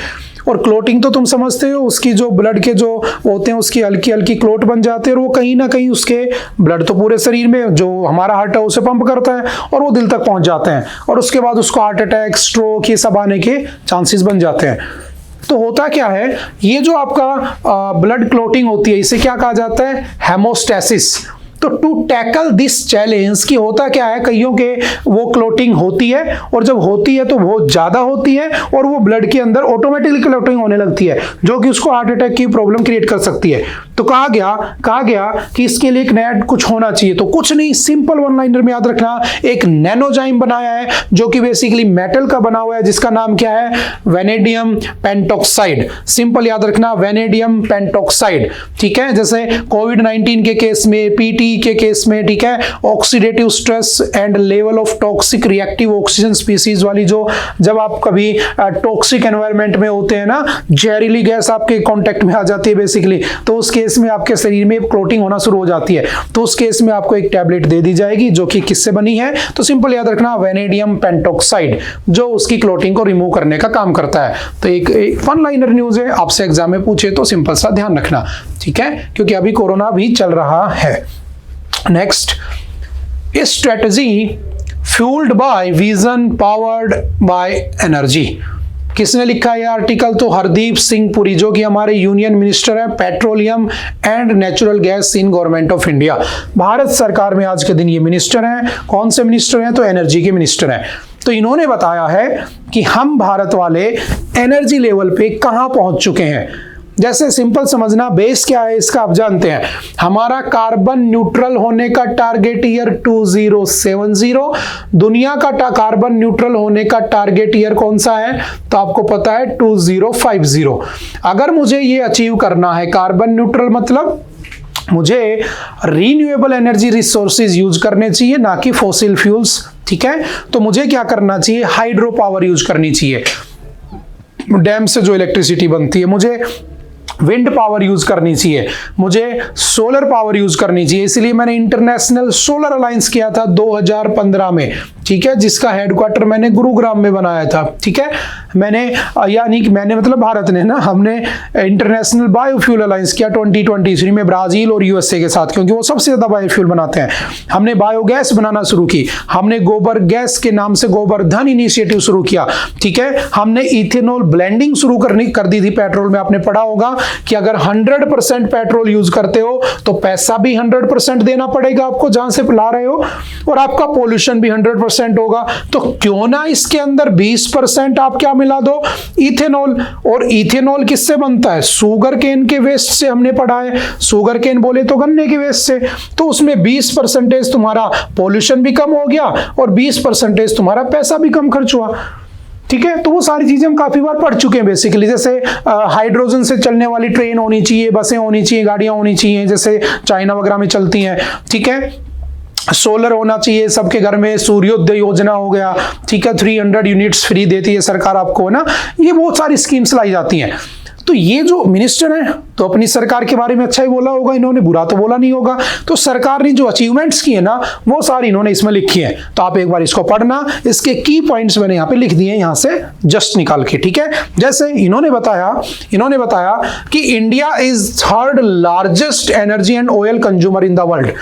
और क्लॉटिंग तो तुम समझते हो, उसकी जो ब्लड के जो होते हैं उसकी हल्की हल्की क्लॉट बन जाते हैं, और वो कहीं ना कहीं उसके ब्लड तो पूरे शरीर में जो हमारा हार्ट है उसे पंप करता है और वो दिल तक पहुंच जाते हैं, और उसके बाद उसको हार्ट अटैक, स्ट्रोक, ये सब आने के चांसेस बन जाते हैं। तो होता क्या है, ये जो आपका ब्लड क्लॉटिंग होती है इसे क्या कहा जाता है? हेमोस्टेसिस। तो टू टैकल दिस चैलेंज कि होता क्या है, कईयों के वो क्लॉटिंग होती है और जब होती है तो बहुत ज्यादा होती है और वो ब्लड के अंदर ऑटोमेटिकली क्लॉटिंग होने लगती है, जो कि उसको हार्ट अटैक की प्रॉब्लम क्रिएट कर सकती है। तो कहा गया कि इसके लिए एक नया कुछ होना चाहिए। तो कुछ नहीं, सिंपल वन लाइनर में याद रखना, एक नैनोजाइम बनाया है जो कि बेसिकली मेटल का बना हुआ है, जिसका नाम क्या है? Vanadium pentoxide. सिंपल याद रखना, वेनेडियम पेंटॉक्साइड, ठीक है? जैसे कोविड-19 के केस में, पीटी के केस में, ठीक है, oxidative stress and level of toxic reactive oxygen species वाली, जो जब आप कभी टॉक्सिक एनवायरनमेंट में होते हैं ना, जहरीली गैस आपके कांटेक्ट में आ जाती है बेसिकली, तो उस केस में आपके शरीर में क्लॉटिंग होना शुरू हो जाती है। तो उस केस में आपको एक टैबलेट दे दी जाएगी जो कि किससे बनी है? तो सिंपल याद रखना, वेनेडियम पेंटॉक्साइड, जो उसकी क्लॉटिंग को रिमूव करने का काम करता है। तो एक वन लाइनर न्यूज है, आपसे एग्जाम में पूछे तो सिंपल सा ध्यान रखना, ठीक है? क्योंकि अभी कोरोना भी चल रहा है। Next, strategy fuelled by vision powered by energy. किसने लिखा है आर्टिकल? तो हरदीप सिंह पुरी, जो कि हमारे यूनियन मिनिस्टर है petroleum and natural gas in government of India. Bharat सरकार में आज के दिन ये मिनिस्टर हैं। कौन से मिनिस्टर हैं? तो एनर्जी के मिनिस्टर हैं। तो इन्होंने बताया है कि हम भारत वाले एनर्जी लेवल पे कहां पहुंच चुके हैं। जैसे सिंपल समझना, बेस क्या है इसका आप जानते हैं, हमारा कार्बन न्यूट्रल होने का टारगेट ईयर 2070। दुनिया का कार्बन न्यूट्रल होने का टारगेट ईयर कौन सा है? तो आपको पता है 2050। अगर मुझे ये अचीव करना है, कार्बन न्यूट्रल मतलब मुझे रीन्यूएबल एनर्जी रिसोर्सेज यूज करने चाहिए, ना कि फॉसिल फ्यूल्स, ठीक है? तो मुझे क्या करना चाहिए? हाइड्रो पावर यूज करनी चाहिए, डैम से जो इलेक्ट्रिसिटी बनती है। मुझे विंड पावर यूज करनी चाहिए, मुझे सोलर पावर यूज करनी चाहिए। इसलिए मैंने इंटरनेशनल सोलर अलायंस किया था 2015 में, ठीक है, जिसका हेडक्वार्टर मैंने गुरुग्राम में बनाया था, ठीक है। मैंने यानी कि मैंने मतलब भारत ने ना, हमने इंटरनेशनल बायोफ्यूल अलायंस किया 2023 में ब्राजील और यूएसए के साथ, क्योंकि वो सबसे ज्यादा बायोफ्यूल बनाते हैं। हमने बायोगैस बनाना शुरू की, हमने गोबर गैस के नाम से गोबरधन इनिशिएटिव शुरू किया, ठीक है। हमने इथेनॉल ब्लेंडिंग शुरू कर दी थी पेट्रोल में। आपने पढ़ा होगा कि अगर 100% पेट्रोल यूज करते हो तो पैसा भी 100% देना पड़ेगा आपको जहां से ला रहे हो, और आपका पोल्यूशन भी 100% होगा। तो क्यों ना इसके अंदर 20% आप क्या मिला दो? इथेनॉल। और इथेनॉल किससे बनता है? शुगर केन के वेस्ट से। हमने पढ़ा है, शुगर केन बोले तो गन्ने के वेस्ट से। तो उसमें 20% तुम्हारा पोल्यूशन भी कम हो गया और 20% तुम्हारा पैसा भी कम खर्च हुआ, ठीक है। तो वो सारी चीजें हम काफी बार पढ़ चुके हैं बेसिकली। जैसे हाइड्रोजन से चलने वाली ट्रेन होनी चाहिए, बसें होनी चाहिए, गाड़ियां होनी चाहिए, जैसे चाइना वगैरह में चलती हैं, ठीक है। सोलर होना चाहिए सबके घर में, सूर्योदय योजना हो गया, ठीक है, 300 यूनिट्स फ्री देती है सरकार आपको, है ना। ये बहुत सारी स्कीम्स लाई जाती हैं। तो ये जो मिनिस्टर हैं तो अपनी सरकार के बारे में अच्छा ही बोला होगा इन्होंने, बुरा तो बोला नहीं होगा। तो सरकार ने जो अचीवमेंट्स की है ना, वो सारी इन्होंने इसमें लिखी है। तो आप एक बार इसको पढ़ना, इसके की पॉइंट्स मैंने यहाँ पे लिख दिए हैं, यहाँ से जस्ट निकाल के, ठीक है। जैसे इन्होंने बताया कि India is third largest energy and oil consumer in the world.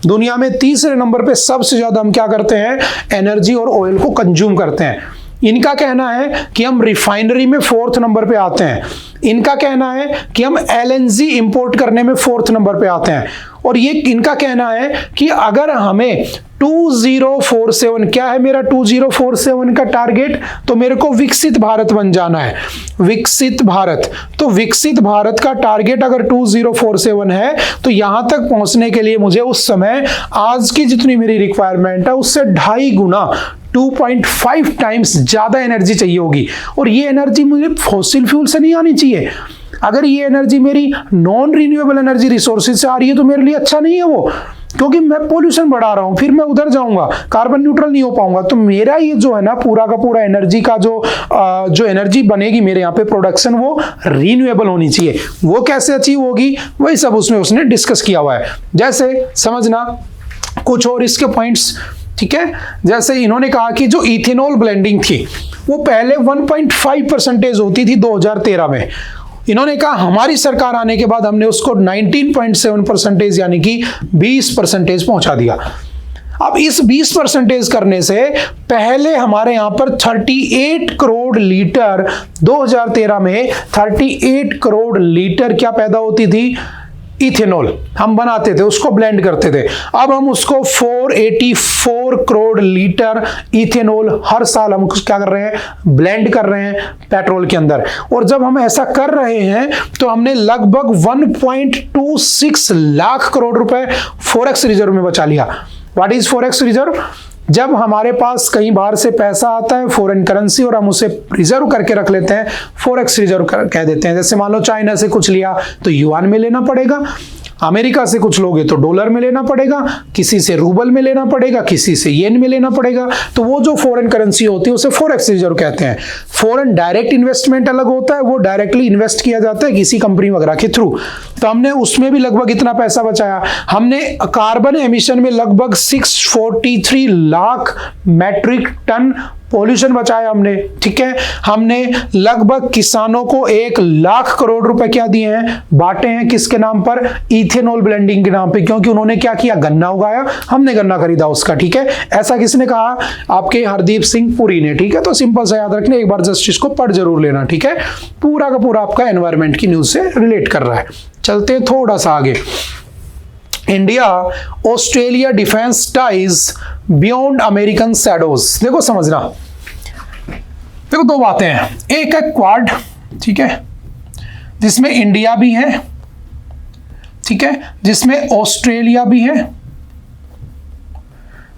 दुनिया में तीसरे नंबर पे सबसे ज्यादा हम क्या करते हैं? एनर्जी और ऑयल को कंज्यूम करते हैं। इनका कहना है कि हम रिफाइनरी में 4th नंबर पे आते हैं। इनका कहना है कि हम एलएनजी इंपोर्ट करने में 4th नंबर पे आते हैं। और ये इनका कहना है कि अगर हमें 2047, क्या है मेरा 2047 का टारगेट, तो मेरे को विकसित भारत बन जाना है, विकसित भारत। तो विकसित भारत का टारगेट अगर 2047 है तो यहां तक पहुंचने के लिए मुझे उस समय आज की जितनी मेरी रिक्वायरमेंट है उससे 2.5 गुना 2.5 टाइम्स ज्यादा एनर्जी चाहिए होगी। और ये एनर्जी मुझे फॉसिल फ्यूल से नहीं आनी चाहिए। अगर ये एनर्जी मेरी नॉन रिन्यूएबल एनर्जी रिसोर्सेज से आ रही है तो मेरे लिए अच्छा नहीं है वो, क्योंकि मैं पोल्यूशन बढ़ा रहा हूं, फिर मैं उधर जाऊंगा, कार्बन न्यूट्रल नहीं हो पाऊंगा। तो मेरा ये जो है ना पूरा का पूरा एनर्जी का जो एनर्जी बनेगी मेरे यहाँ पे प्रोडक्शन, वो रिन्यूएबल होनी चाहिए। वो कैसे अचीव होगी वही सब उसने डिस्कस किया हुआ है। जैसे समझना कुछ और इसके पॉइंट्स, ठीक है। जैसे इन्होंने कहा कि जो इथेनॉल ब्लेंडिंग थी वो पहले 1.5% होती थी 2013 में। इन्होंने कहा हमारी सरकार आने के बाद हमने उसको 19.7% यानी कि 20% पहुंचा दिया। अब इस 20% करने से पहले हमारे यहां पर 38 करोड़ लीटर 2013 में 38 करोड़ लीटर क्या पैदा होती थी, इथेनॉल हम बनाते थे, उसको ब्लेंड करते थे। अब हम उसको 484 करोड़ लीटर इथेनॉल हर साल हम क्या कर रहे हैं, ब्लेंड कर रहे हैं पेट्रोल के अंदर। और जब हम ऐसा कर रहे हैं तो हमने लगभग 1.26 लाख करोड़ रुपए फॉरेक्स रिजर्व में बचा लिया। What is forex reserve? जब हमारे पास कहीं बाहर से पैसा आता है फॉरेन करेंसी और हम उसे रिजर्व करके रख लेते हैं, फॉरेक्स रिजर्व कह देते हैं। जैसे मान लो चाइना से कुछ लिया तो युआन में लेना पड़ेगा, अमेरिका से कुछ लोगे तो डॉलर में लेना पड़ेगा, किसी से रूबल में लेना पड़ेगा, किसी से येन में लेना पड़ेगा। तो वो जो फॉरेन करेंसी होती है उसे फॉरेक्स रिजर्व कहते हैं। फॉरेन डायरेक्ट इन्वेस्टमेंट अलग होता है, वो डायरेक्टली इन्वेस्ट किया जाता है किसी कंपनी वगैरह के थ्रू। तो हमने उसमें भी लगभग इतना पैसा बचाया। हमने कार्बन एमिशन में लगभग 643 लाख मैट्रिक टन पॉल्यूशन बचाया हमने, ठीक है। हमने लगभग किसानों को 1 लाख करोड़ रुपए क्या दिए हैं, बांटे हैं, किसके नाम पर, इथेनॉल ब्लेंडिंग के नाम पे, क्योंकि उन्होंने क्या किया, गन्ना उगाया, हमने गन्ना खरीदा उसका, ठीक है। ऐसा किसने कहा, आपके हरदीप सिंह पुरी ने, ठीक है। तो सिंपल सा याद रखना, एक बार जस्ट इसको पढ़ जरूर लेना, ठीक है। पूरा का पूरा आपका एनवायरमेंट की न्यूज से रिलेट कर रहा है। चलते हैं थोड़ा सा आगे। India Australia defence ties beyond American shadows. देखो समझना, देखो दो बातें हैं। एक है क्वाड, ठीक है, जिसमें इंडिया भी है, ठीक है, जिसमें ऑस्ट्रेलिया भी है,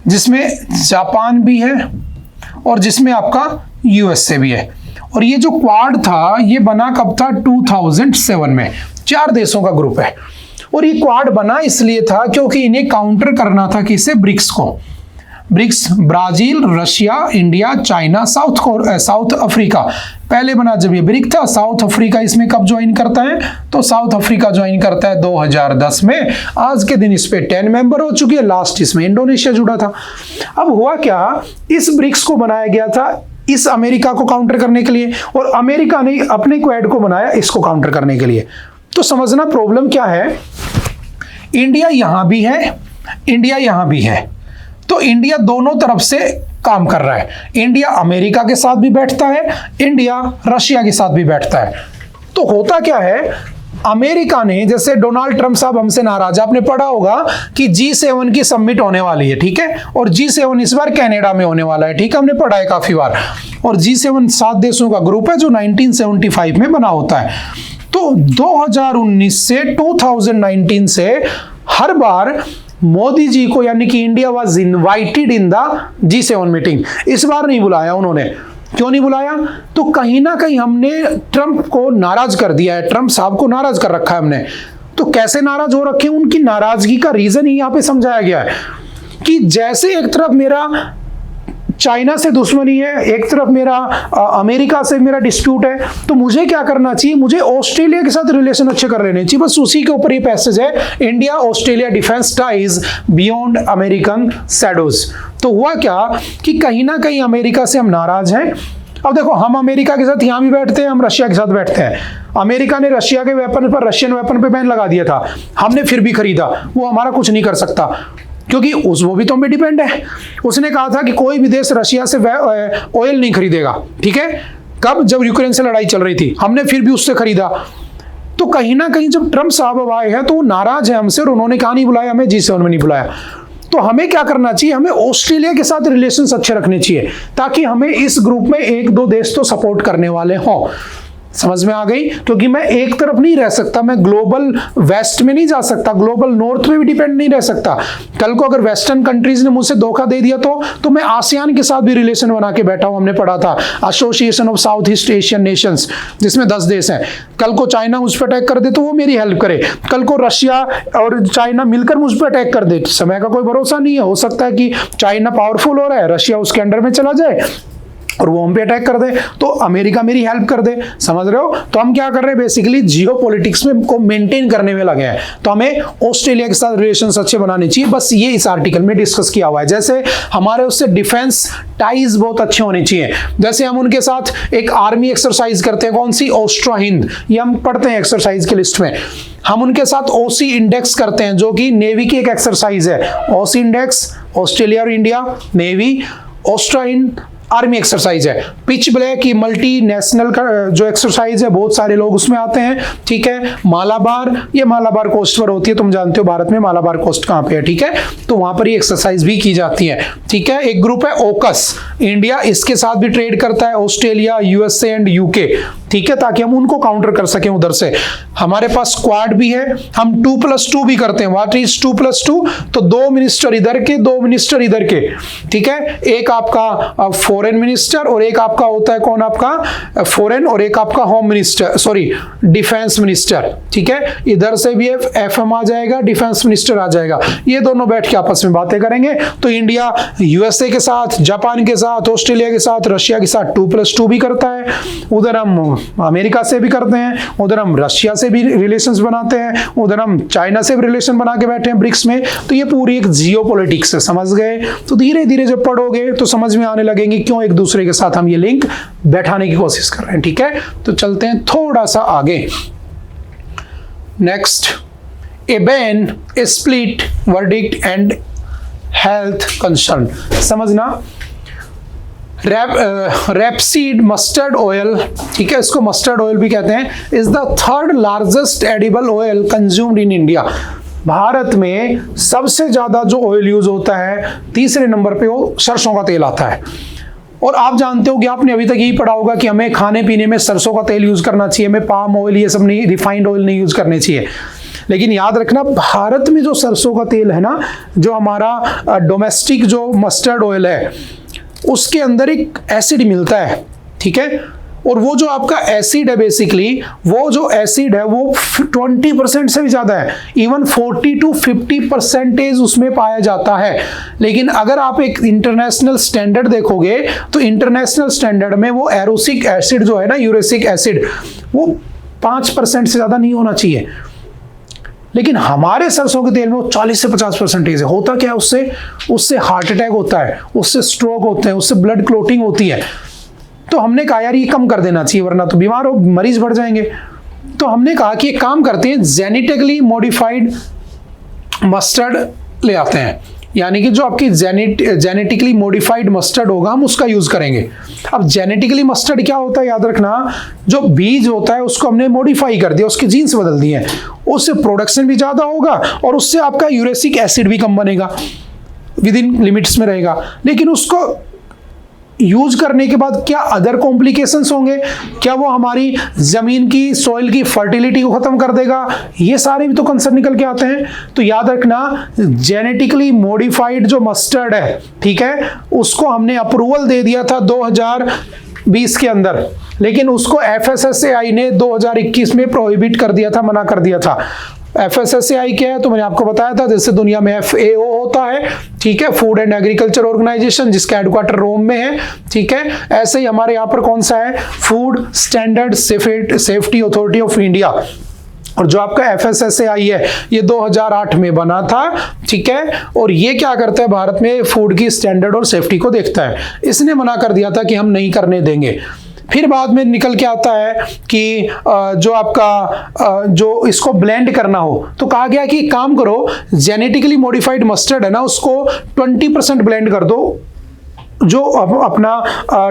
जिसमें जापान भी है और जिसमें आपका यूएसए भी है। और ये जो क्वाड था ये बना कब था, 2007 में। 4 देशों का ग्रुप है। और ये क्वाड बना इसलिए था क्योंकि इन्हें काउंटर करना था किसे, ब्रिक्स को। BRICS Brazil, Russia, India, China, South Africa. पहले बना जब ये ब्रिक था। साउथ अफ्रीका इसमें कब ज्वाइन करता है, तो साउथ अफ्रीका ज्वाइन करता है 2010 में। आज के दिन इस पे 10 मेंबर हो चुकी है। लास्ट इसमें इंडोनेशिया जुड़ा था। अब हुआ क्या, इस ब्रिक्स को बनाया गया था इस अमेरिका को काउंटर करने के लिए, और अमेरिका ने अपने क्वाड को बनाया इसको काउंटर करने के लिए। तो समझना प्रॉब्लम क्या है, इंडिया यहां भी है, इंडिया यहां भी है। तो इंडिया दोनों तरफ से काम कर रहा है। इंडिया अमेरिका के साथ भी बैठता है, इंडिया रशिया के साथ भी बैठता है। तो होता क्या है, अमेरिका ने, जैसे डोनाल्ड ट्रंप साहब हमसे नाराज, आपने पढ़ा होगा कि G7 की समिट होने वाली है, ठीक है। और G7 इस बार कनाडा में होने वाला है, ठीक है, हमने पढ़ा है काफी बार। और G7 7 देशों का ग्रुप है जो 1975 में बना होता है। तो 2019 से 2019 से हर बार मोदी जी को, यानी कि India was invited in the G7 meeting. इस बार नहीं बुलाया उन्होंने। क्यों नहीं बुलाया, तो कहीं ना कहीं हमने ट्रंप को नाराज कर दिया है, ट्रंप साहब को नाराज कर रखा है हमने। तो कैसे नाराज हो रखे, उनकी नाराजगी का रीजन ही यहां पे समझाया गया है कि जैसे एक तरफ मेरा चाइना से दुश्मनी है, एक तरफ मेरा अमेरिका से मेरा डिस्प्यूट है, तो मुझे क्या करना चाहिए, मुझे ऑस्ट्रेलिया के साथ रिलेशन अच्छे कर लेने चाहिए। बस उसी के ऊपर ये पैसेज है, India Australia defence ties beyond American shadows. तो हुआ क्या कि कहीं ना कहीं अमेरिका से हम नाराज हैं। अब देखो, हम अमेरिका के साथ यहां भी बैठते हैं, हम रशिया के साथ बैठते हैं। अमेरिका ने रशिया के वेपन पर, रशियन वेपन पे बैन लगा दिया था, हमने फिर भी खरीदा। वो हमारा कुछ नहीं कर सकता क्योंकि वो भी तो हम पे डिपेंड है। उसने कहा था कि कोई भी देश रशिया से ऑयल नहीं खरीदेगा, ठीक है। कब? जब यूक्रेन से लड़ाई चल रही थी, हमने फिर भी उससे खरीदा। तो कहीं ना कहीं जब ट्रम्प साहब अब आए हैं तो वो नाराज है हमसे, और उन्होंने कहा नहीं बुलाया हमें, G7 में नहीं बुलाया। तो हमें क्या करना चाहिए? हमें ऑस्ट्रेलिया के साथ रिलेशंस अच्छे रखने चाहिए, ताकि हमें इस ग्रुप में एक दो देश तो सपोर्ट करने वाले हों। समझ में आ गई? क्योंकि मैं एक तरफ नहीं रह सकता, मैं ग्लोबल वेस्ट में नहीं जा सकता, ग्लोबल नॉर्थ में भी डिपेंड नहीं रह सकता। कल को अगर वेस्टर्न कंट्रीज ने मुझसे धोखा दे दिया तो मैं आसियान के साथ भी रिलेशन बना के बैठा हूं। हमने पढ़ा था association of south east Asian Nations, जिसमें 10 देश हैं। कल को चाइना मुझ पर अटैक कर दे तो वो मेरी हेल्प करे, कल को रशिया और चाइना मिलकर मुझ पर अटैक कर दे, समय का कोई भरोसा नहीं है। हो सकता है कि चाइना पावरफुल हो रहा है, रशिया उसके अंडर में चला जाए और वो हम पे अटैक कर दे, तो अमेरिका मेरी हेल्प कर दे। समझ रहे हो? तो हम क्या कर रहे हैं? बेसिकली जियोपॉलिटिक्स में को मेंटेन करने में लगे हैं। तो हमें ऑस्ट्रेलिया के साथ रिलेशंस अच्छे बनाने चाहिए, बस ये इस आर्टिकल में डिस्कस किया हुआ है। जैसे हमारे उससे डिफेंस टाइज बहुत अच्छे होने चाहिए। जैसे हम उनके साथ एक आर्मी एक्सरसाइज करते हैं, कौन सी? ऑस्ट्रो हिंद, ये हम पढ़ते हैं एक्सरसाइज की लिस्ट में। हम उनके साथ ओसी इंडेक्स करते हैं, जो कि नेवी की एक एक्सरसाइज है। ओसी इंडेक्स ऑस्ट्रेलिया और India, navy, Austro Hind army exercise है। पिच ब्लैक की मल्टी नेशनल का जो एक्सरसाइज है, बहुत सारे लोग उसमें आते हैं। ठीक है, मालाबार, ये मालाबार कोस्ट पर होती है, तुम जानते हो भारत में मालाबार कोस्ट कहाँ पे है। ठीक है, तो वहां पर ये एक्सरसाइज भी की जाती है। ठीक है, एक ग्रुप है ओकस, इंडिया इसके साथ भी ट्रेड करता है, ऑस्ट्रेलिया, यूएसए एंड यूके। ठीक है, ताकि हम उनको काउंटर कर सकें उधर से। हमारे पास स्क्वाड भी है, हम 2+2 भी करते हैं। What is 2+2? तो 2 मिनिस्टर इधर के, 2 मिनिस्टर इधर के। ठीक है, एक आपका फॉरेन मिनिस्टर और एक आपका होता है कौन? आपका फॉरेन, और एक आपका home minister, sorry defence minister. ठीक है, इधर से भी एफएम आ जाएगा, डिफेंस मिनिस्टर आ जाएगा। ये दोनों बैठ के आपस में बातें करेंगे। तो इंडिया यूएसए के साथ, जापान के साथ, ऑस्ट्रेलिया के साथ, रशिया के साथ 2+2 भी करता है। उधर हम अमेरिका से भी करते हैं, उधर हम रशिया से भी रिलेशंस बनाते हैं, उधर हम चाइना से भी रिलेशन बना के बैठे हैं ब्रिक्स में। तो ये पूरी एक जियोपॉलिटिक्स है, समझ गए? तो धीरे धीरे जब पढ़ोगे तो समझ में आने लगेंगे क्यों एक दूसरे के साथ हम ये लिंक बैठाने की कोशिश कर रहे हैं। ठीक है, तो चलते हैं थोड़ा सा आगे। Next, A ban, A split verdict and health concern. समझना, रैपसीड मस्टर्ड ऑयल, ठीक है, इसको मस्टर्ड ऑयल भी कहते हैं, is the 3rd largest edible oil consumed in India. Bharat में सबसे ज्यादा जो ऑयल यूज होता है, 3रे नंबर पे वो सरसों का तेल आता है। और आप जानते हो कि आपने अभी तक यही पढ़ा होगा कि हमें खाने पीने में सरसों का तेल यूज करना चाहिए, हमें पाम ऑयल ये सब नहीं, रिफाइंड ऑयल नहीं यूज करने चाहिए। लेकिन याद रखना, भारत में जो सरसों का तेल है ना, जो हमारा डोमेस्टिक जो मस्टर्ड ऑयल है, उसके अंदर एक एसिड मिलता है। ठीक है, और वो जो आपका एसिड है, बेसिकली वो जो एसिड है वो 20% से भी ज्यादा है, इवन 40 to 50% उसमें पाया जाता है। लेकिन अगर आप एक इंटरनेशनल स्टैंडर्ड देखोगे तो इंटरनेशनल स्टैंडर्ड में वो एरोसिक एसिड जो है ना, यूरेसिक एसिड, वो 5% से ज्यादा नहीं होना चाहिए। लेकिन हमारे सरसों के तेल में वो 40 से 50% है। होता क्या है उससे हार्ट अटैक होता है, उससे स्ट्रोक होते हैं, उससे ब्लड क्लोटिंग होती है। तो हमने कहा यार ये कम कर देना चाहिए, वरना तो बीमार हो, मरीज बढ़ जाएंगे। तो हमने कहा कि एक काम करते हैं, जेनेटिकली मॉडिफाइड मस्टर्ड ले आते हैं, यानी कि जो आपकी जेनेटिकली मॉडिफाइड मस्टर्ड होगा हम उसका यूज करेंगे। अब जेनेटिकली मस्टर्ड क्या होता है? याद रखना, जो बीज होता है उसको हमने मॉडिफाई कर दिया, उसके जीन्स बदल दिए, उससे प्रोडक्शन भी ज्यादा होगा और उससे आपका यूरेसिक एसिड भी कम बनेगा, विद इन लिमिट्स में रहेगा। लेकिन उसको यूज करने के बाद क्या अदर कॉम्प्लिकेशंस होंगे? क्या वो हमारी जमीन की, सॉइल की फर्टिलिटी को खत्म कर देगा? ये सारे भी तो कंसर्न निकल के आते हैं। तो याद रखना, जेनेटिकली मॉडिफाइड जो मस्टर्ड है, ठीक है, उसको हमने अप्रूवल दे दिया था 2020 के अंदर, लेकिन उसको FSSAI ने 2021 में प्रोहिबिट कर दिया था, मना कर दिया था। FSSAI क्या है तो मैंने आपको बताया था, जैसे दुनिया में FAO होता है, ठीक है, फूड एंड एग्रीकल्चर ऑर्गेनाइजेशन, जिसका हेडक्वार्टर रोम में है। ठीक है, ऐसे ही हमारे यहाँ पर कौन सा है? Food standard safety authority of India. और जो आपका FSSAI है ये 2008 में बना था। ठीक है, और ये क्या करता है? भारत में फूड की स्टैंडर्ड और सेफ्टी को देखता है। इसने मना कर दिया था कि हम नहीं करने देंगे। फिर बाद में निकल के आता है कि जो आपका जो इसको ब्लेंड करना हो, तो कहा गया कि काम करो, जेनेटिकली मॉडिफाइड मस्टर्ड है ना, उसको 20% ब्लेंड कर दो जो अपना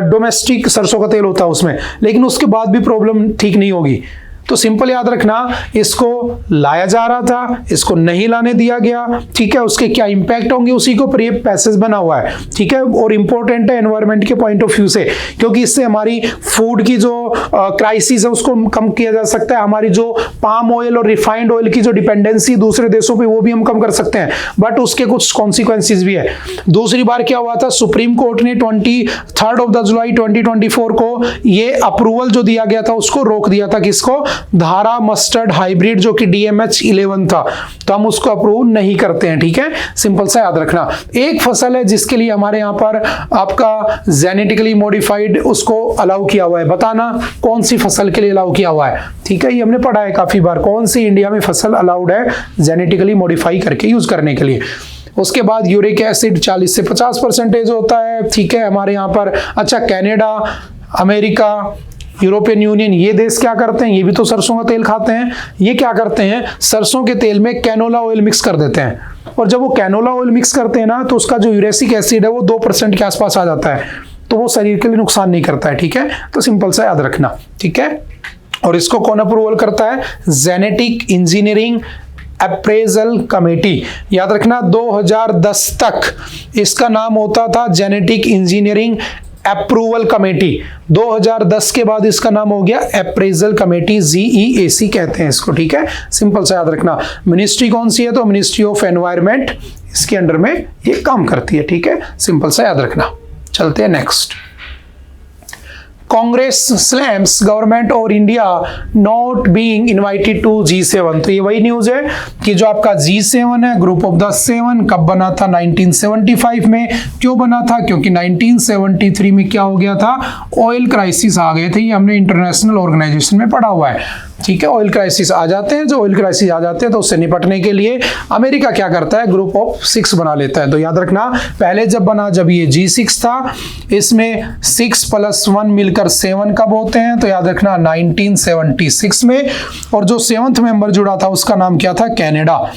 डोमेस्टिक सरसों का तेल होता है उसमें, लेकिन उसके बाद भी प्रॉब्लम ठीक नहीं होगी। तो सिंपल याद रखना, इसको लाया जा रहा था, इसको नहीं लाने दिया गया, ठीक है। उसके क्या इंपैक्ट होंगे उसी के ऊपर ये पैसेज बना हुआ है, ठीक है। और इंपॉर्टेंट है एनवायरनमेंट के पॉइंट ऑफ व्यू से, क्योंकि इससे हमारी फूड की जो क्राइसिस है उसको कम किया जा सकता है। हमारी जो पाम ऑयल और रिफाइंड ऑयल की जो डिपेंडेंसी दूसरे देशों पे, वो भी हम कम कर सकते हैं, बट उसके कुछ कॉन्सिक्वेंसेज भी है। दूसरी बार क्या हुआ था, सुप्रीम कोर्ट ने 23 जुलाई 2024 को ये अप्रूवल जो दिया गया था उसको रोक दिया था। किसको? धारा मस्टर्ड हाइब्रिड, जो कि DMH11 था, तो हम उसको अप्रूव नहीं करते हैं, ठीक है। सिंपल सा याद रखना। एक फसल है जिसके लिए हमारे यहाँ पर आपका जेनेटिकली मॉडिफाइड उसको अलाउ किया हुआ है, बताना कौन सी फसल के लिए अलाउ किया हुआ है, ठीक है। ये हमने पढ़ा है काफी बार, कौन सी इंडिया में फसल अलाउड है जेनेटिकली मॉडिफाई करके यूज करने के लिए। उसके बाद यूरिक एसिड 40 से 50% होता है, ठीक है, हमारे यहाँ पर। अच्छा, कनाडा, अमेरिका, यूरोपियन यूनियन, ये देश क्या करते हैं, ये भी तो सरसों का तेल खाते हैं। ये क्या करते हैं, सरसों के तेल में कैनोला ऑयल मिक्स कर देते हैं, और जब वो कैनोला ऑयल मिक्स करते हैं ना, तो उसका जो यूरेसिक एसिड है वो 2% के आसपास आ जाता है, तो वो शरीर के लिए नुकसान नहीं करता है, ठीक है। तो सिंपल सा याद रखना, ठीक है। और इसको कौन अप्रूवल करता है? Genetic engineering appraisal committee. याद रखना, 2010 तक इसका नाम होता था जेनेटिक इंजीनियरिंग अप्रूवल कमेटी। 2010 के बाद इसका नाम हो गया अप्रेजल कमेटी, GEAC कहते हैं इसको, ठीक है। सिंपल सा याद रखना। मिनिस्ट्री कौन सी है? तो मिनिस्ट्री ऑफ एनवायरनमेंट, इसके अंडर में ये काम करती है, ठीक है। सिंपल सा याद रखना। चलते हैं next. Congress slams government over India not being invited to G7। तो ये वही न्यूज है कि जो आपका G7 है, ग्रुप ऑफ द 7, कब बना था? 1975 में। क्यों बना था? क्योंकि 1973 में क्या हो गया था? ऑयल क्राइसिस आ गए थे। ये हमने इंटरनेशनल ऑर्गेनाइजेशन में पढ़ा हुआ है, ठीक है। ऑयल क्राइसिस आ जाते हैं, जो ऑयल क्राइसिस आ जाते हैं तो उससे निपटने के लिए अमेरिका क्या करता है? ग्रुप ऑफ 6 बना लेता है। तो याद रखना, पहले जब बना, जब ये G6 था, इसमें 6 + 1 मिलकर 7 कब होते हैं? तो याद रखना 1976 में। और जो 7th मेंबर जुड़ा था उसका नाम क्या था? कनाडा।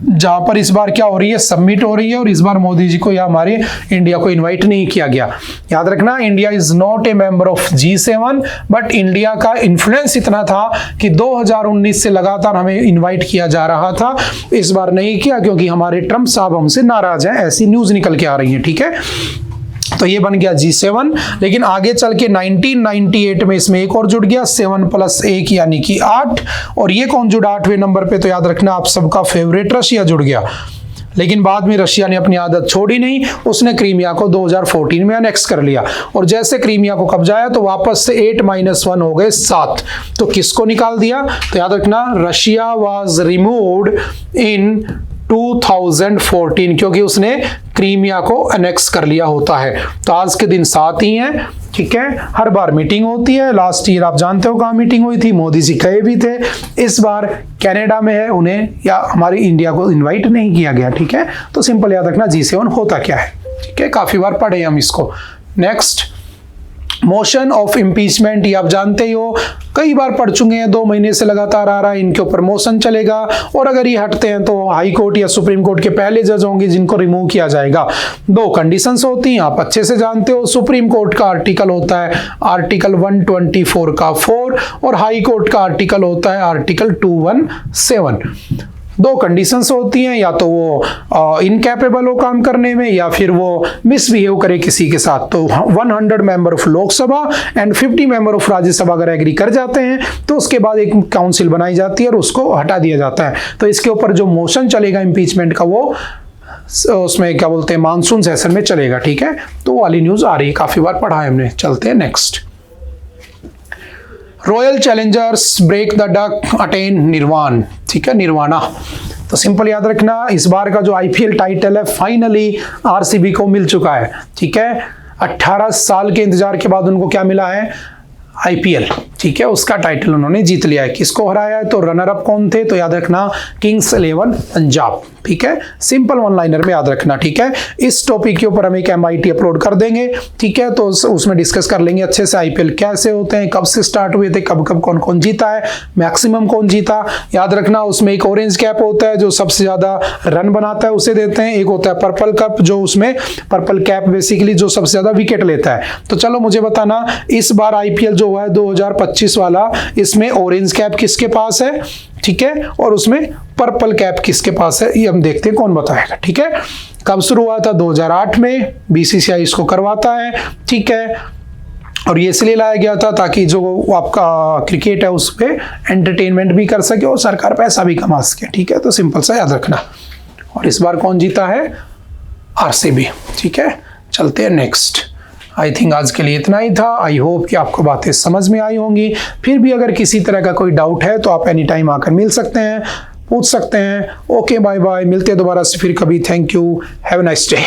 जहां पर इस बार क्या हो रही है? सबमिट हो रही है, और इस बार मोदी जी को या हमारे इंडिया को इनवाइट नहीं किया गया। याद रखना, India is not a member of G7, but India का इन्फ्लुएंस इतना था कि 2019 से लगातार हमें इनवाइट किया जा रहा था। इस बार नहीं किया क्योंकि हमारे ट्रंप साहब हमसे नाराज हैं, ऐसी न्यूज निकल के आ रही है, ठीक है। तो ये बन गया G7, लेकिन आगे चल के 1998 में इसमें एक और जुड़ गया, 7 + 1 यानी कि 8। और ये कौन जुड़ा 8वें नंबर पे? तो याद रखना, आप सबका फेवरेट रशिया जुड़ गया। लेकिन बाद में रशिया ने अपनी आदत छोड़ी नहीं, उसने क्रीमिया को 2014 में अनेक्स कर लिया, और जैसे क्रीमिया को कब्जाया तो वापस से 8 - 1 हो गए 7। तो किसको निकाल दिया? तो याद रखना, रशिया वाज रिमूव्ड इन 2014, क्योंकि उसने क्रीमिया को अनेक्स कर लिया होता है। तो आज के दिन 7 ही हैं, ठीक है। हर बार मीटिंग होती है, लास्ट ईयर आप जानते हो कहाँ मीटिंग हुई थी, मोदी जी गए भी थे। इस बार कनाडा में है, उन्हें या हमारी इंडिया को इनवाइट नहीं किया गया, ठीक है। तो सिंपल याद रखना G7 होता क्या है, ठीक है। काफी बार पढ़े हम इसको। नेक्स्ट, मोशन ऑफ इम्पीचमेंट, ये आप जानते ही हो, कई बार पढ़ चुके हैं, 2 महीने से लगातार आ रहा है। इनके ऊपर मोशन चलेगा, और अगर ये हटते हैं तो हाई कोर्ट या सुप्रीम कोर्ट के पहले जज होंगे जिनको रिमूव किया जाएगा। 2 कंडीशंस होती हैं, आप अच्छे से जानते हो। सुप्रीम कोर्ट का आर्टिकल होता है आर्टिकल 124 का 4, और हाई कोर्ट का आर्टिकल होता है आर्टिकल 217। 2 कंडीशंस होती हैं, या तो वो इनकैपेबल हो काम करने में, या फिर वो मिसबिहेव करे किसी के साथ। तो 100 member of Lok Sabha and 50 member of Rajya Sabha अगर एग्री कर जाते हैं तो उसके बाद एक काउंसिल बनाई जाती है और उसको हटा दिया जाता है। तो इसके ऊपर जो मोशन चलेगा इम्पीचमेंट का, वो उसमें क्या बोलते हैं, मानसून सेशन में चलेगा, ठीक है। तो वो वाली न्यूज आ रही है, काफी बार पढ़ा है हमने। चलते हैं next. Royal Challengers break the duck attain nirvana, ठीक है, निर्वाणा। तो सिंपल याद रखना, इस बार का जो IPL टाइटल है फाइनली RCB को मिल चुका है, ठीक है। 18 साल के इंतजार के बाद उनको क्या मिला है? IPL, ठीक है, उसका टाइटल उन्होंने जीत लिया है। किसको हराया है? तो रनर अप कौन थे? तो याद रखना किंग्स 11 पंजाब। ठीक है, सिंपल वन लाइनर में याद रखना। ठीक है, इस टॉपिक के ऊपर हम एक MIT अपलोड कर देंगे। ठीक है, तो उसमें डिस्कस कर लेंगे अच्छे से IPL कैसे होते हैं, कब से स्टार्ट हुए थे, कब कब कौन कौन जीता है, मैक्सिमम कौन जीता। याद रखना उसमें एक ऑरेंज कैप होता है जो सबसे ज्यादा रन बनाता है, उसे देते हैं। एक होता है पर्पल कप, जो उसमें पर्पल कैप बेसिकली जो सबसे ज्यादा विकेट लेता है। तो चलो मुझे बताना, इस बार IPL जो हुआ है 2025 वाला, इसमें ऑरेंज कैप किसके पास है? ठीक है, और उसमें पर्पल कैप किसके पास है? ये हम देखते हैं कौन बताएगा। ठीक है, कब शुरू हुआ था? 2008 में BCCI इसको करवाता है। ठीक है, और ये इसलिए लाया गया था ताकि जो आपका क्रिकेट है उस पर एंटरटेनमेंट भी कर सके और सरकार पैसा भी कमा सके। ठीक है, तो सिंपल सा याद रखना। और इस बार कौन जीता है? RCB। ठीक है, चलते हैं नेक्स्ट। आई थिंक आज के लिए इतना ही था। आई होप कि आपको बातें समझ में आई होंगी। फिर भी अगर किसी तरह का कोई डाउट है तो आप एनी टाइम आकर मिल सकते हैं, पूछ सकते हैं। ओके, बाय बाय, मिलते हैं दोबारा से फिर कभी। Thank you, have a nice day.